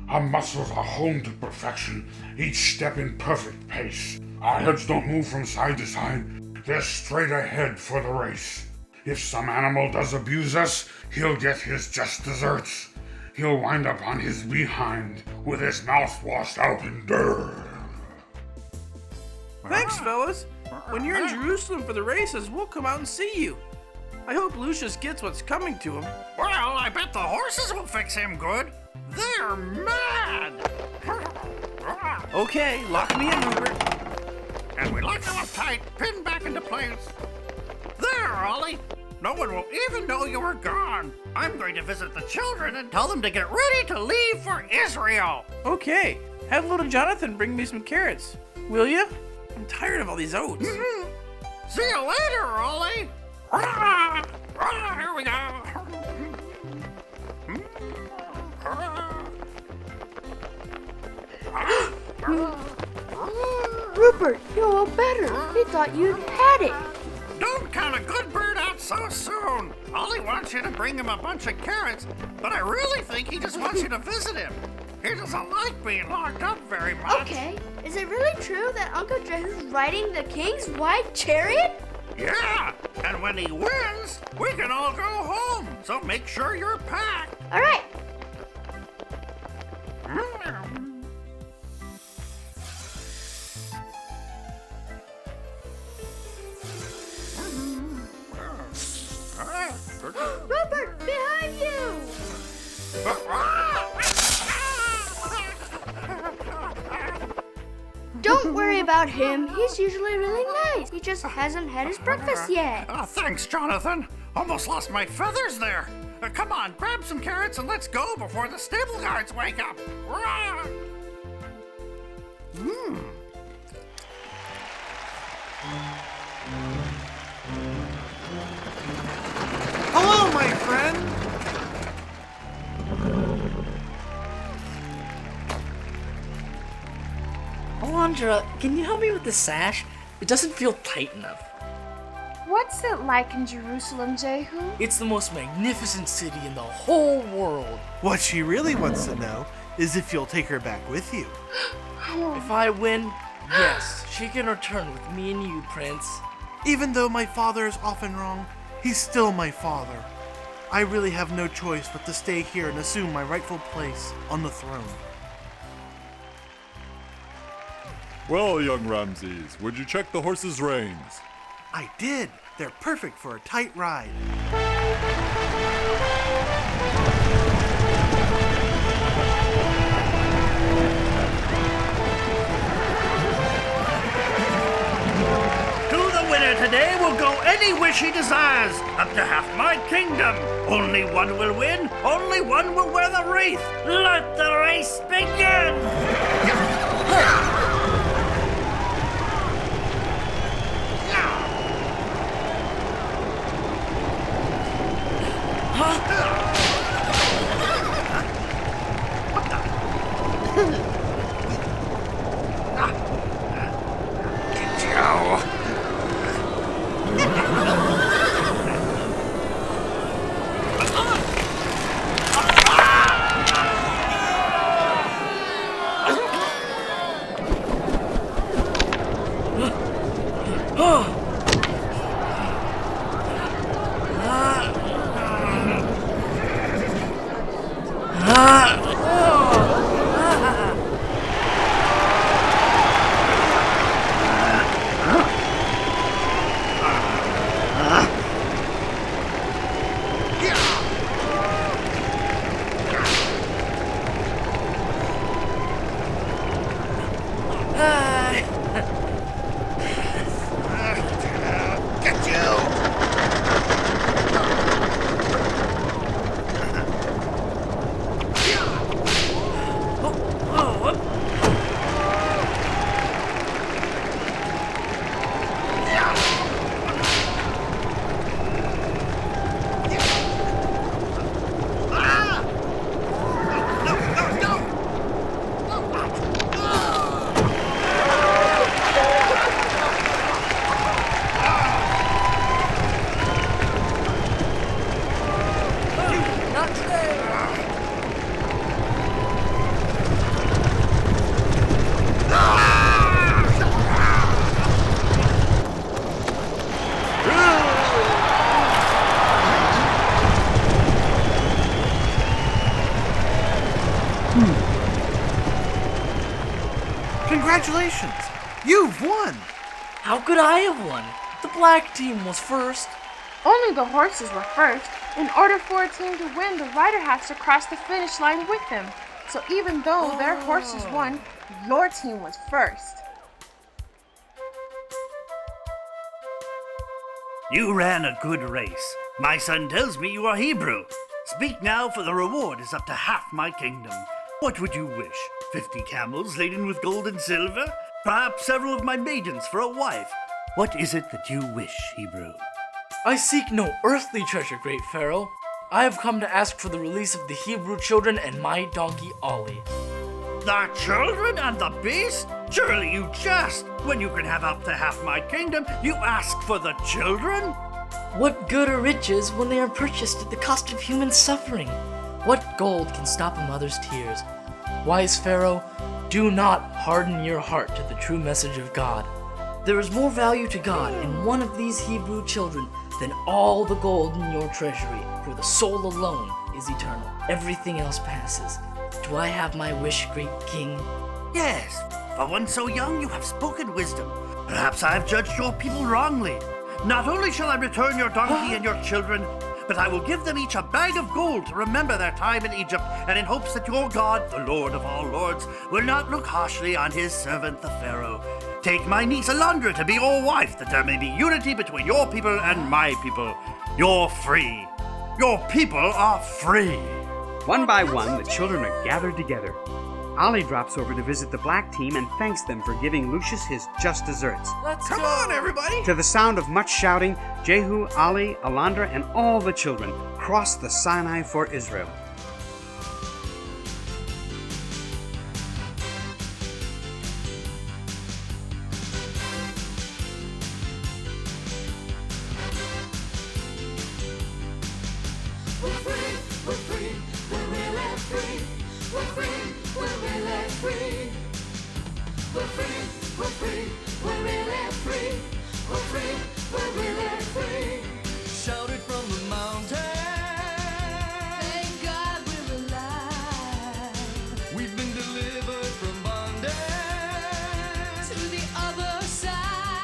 Our muscles are honed to perfection, each step in perfect pace. Our heads don't move from side to side, they're straight ahead for the race. If some animal does abuse us, he'll get his just desserts. He'll wind up on his behind with his mouth washed out in dirt. Thanks, fellas. When you're in Jerusalem for the races, we'll come out and see you. I hope Lucius gets what's coming to him. Well, I bet the horses will fix him good. They're mad. Okay, lock me in, Rupert. And we lock him up tight, pinned back into place. There, Ollie. No one will even know you were gone. I'm going to visit the children and tell them to get ready to leave for Israel. Okay, have little Jonathan bring me some carrots. Will you? I'm tired of all these oats. See you later, Ollie. Here we go. Rupert, you're all better. We thought you'd had it. Don't count a good bird out so soon. Ollie wants you to bring him a bunch of carrots, but I really think he just wants you to visit him. He doesn't like being locked up very much. Okay, is it really true that Uncle Jehu's riding the king's white chariot? Yeah, and when he wins, we can all go home. So make sure you're packed. All right. Rupert, behind you! Don't worry about him. He's usually really nice. He just hasn't had his breakfast yet. Thanks, Jonathan. Almost lost my feathers there. Come on, grab some carrots and let's go before the stable guards wake up. Hello, my friend. Alondra, can you help me with the sash? It doesn't feel tight enough. What's it like in Jerusalem, Jehu? It's the most magnificent city in the whole world. What she really wants to know is if you'll take her back with you. If I win, yes, she can return with me and you, Prince. Even though my father is often wrong, he's still my father. I really have no choice but to stay here and assume my rightful place on the throne. Well, young Ramses, would you check the horse's reins? I did. They're perfect for a tight ride. To the winner today will go any wish he desires, up to half my kingdom. Only one will win, only one will wear the wreath. Let the race begin! Congratulations! You've won! How could I have won? The black team was first. Only the horses were first. In order for a team to win, the rider has to cross the finish line with them. So even though their horses won, your team was first. You ran a good race. My son tells me you are Hebrew. Speak now, for the reward is up to half my kingdom. What would you wish? 50 camels laden with gold and silver? Perhaps several of my maidens for a wife? What is it that you wish, Hebrew? I seek no earthly treasure, great Pharaoh. I have come to ask for the release of the Hebrew children and my donkey Ollie. The children and the beast? Surely you jest! When you can have up to half my kingdom, you ask for the children? What good are riches when they are purchased at the cost of human suffering? What gold can stop a mother's tears? Wise Pharaoh, do not harden your heart to the true message of God. There is more value to God in one of these Hebrew children than all the gold in your treasury, for the soul alone is eternal. Everything else passes. Do I have my wish, great king? Yes, for one so young you have spoken wisdom. Perhaps I have judged your people wrongly. Not only shall I return your donkey and your children, but I will give them each a bag of gold to remember their time in Egypt, and in hopes that your God, the Lord of all lords, will not look harshly on his servant the Pharaoh. Take my niece Alondra to be your wife, that there may be unity between your people and my people. You're free. Your people are free. One by one, the children are gathered together. Ollie drops over to visit the black team and thanks them for giving Lucius his just desserts. Come on, everybody! To the sound of much shouting, Jehu, Ollie, Alondra, and all the children cross the Sinai for Israel. Shouted from the mountain. Thank God we're alive. We've been delivered from bondage to the other side.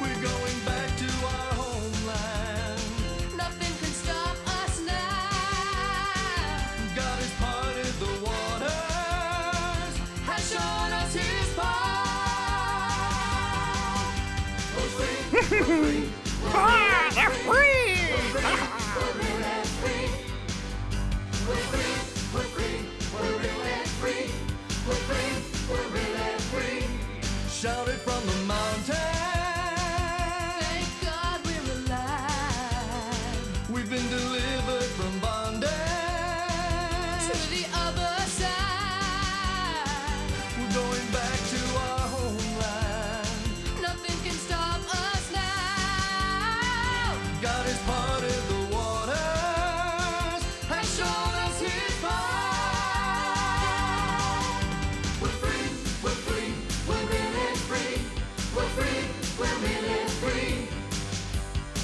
We're going back to our homeland. Nothing can stop us now. God has parted the waters, has shown us his power. We're free, we're free. They're free! Shouted from the mountain. Thank God we're alive. We've been delivered from bondage to the other side. We're going back to our homeland. Nothing can stop us now. God has parted the waters, has shown us his power. We're free, we're free, we're really free. We're free, we're really free.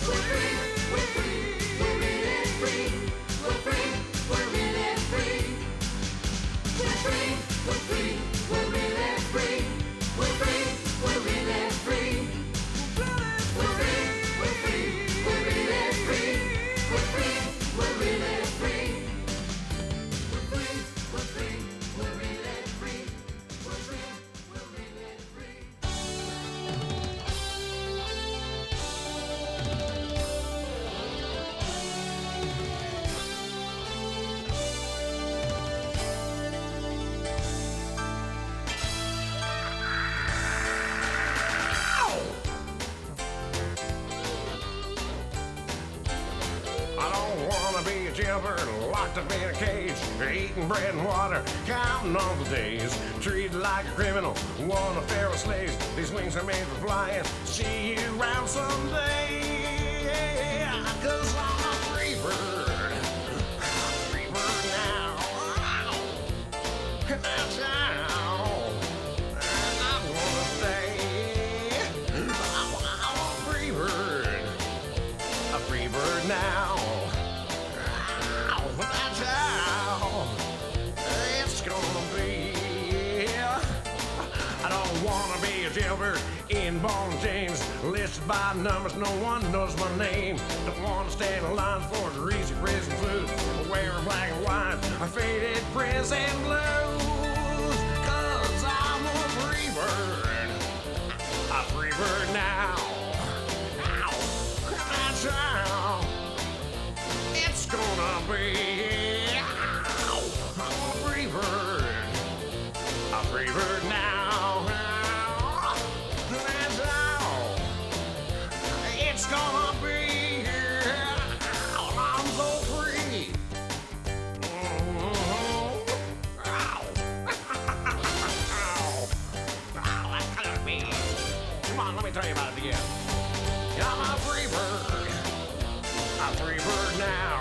We're free, we're free, we're really free. We're free, we're really free. We're free, we're free, we're really free. We're free, we're really free. We're free, we're free, we're really free. We're free, we're really free. We're free, we're free, we're really free. We're free, we're really free. I don't wanna be a jailbird locked up in a cage, eating bread and water, counting all the days. Treated like a criminal, one of Pharaoh's slaves. These wings are made for flying. See you around someday. 'Cause I'm a free bird. I'm a free bird now. That's how I'm gonna stay. I'm a free bird. A free bird now. That's how it's gonna be. Green ball and jeans, listed by numbers, no one knows my name. Don't want to stand in line for greasy prison food. Wearing black and white, I faded prison blues. Cause I'm a free bird, a free bird now. That's how it's gonna be. I'm a free bird now. That's how it's gonna be. I'm so free. That's gonna be. Come on, let me tell you about it again. I'm a free bird now.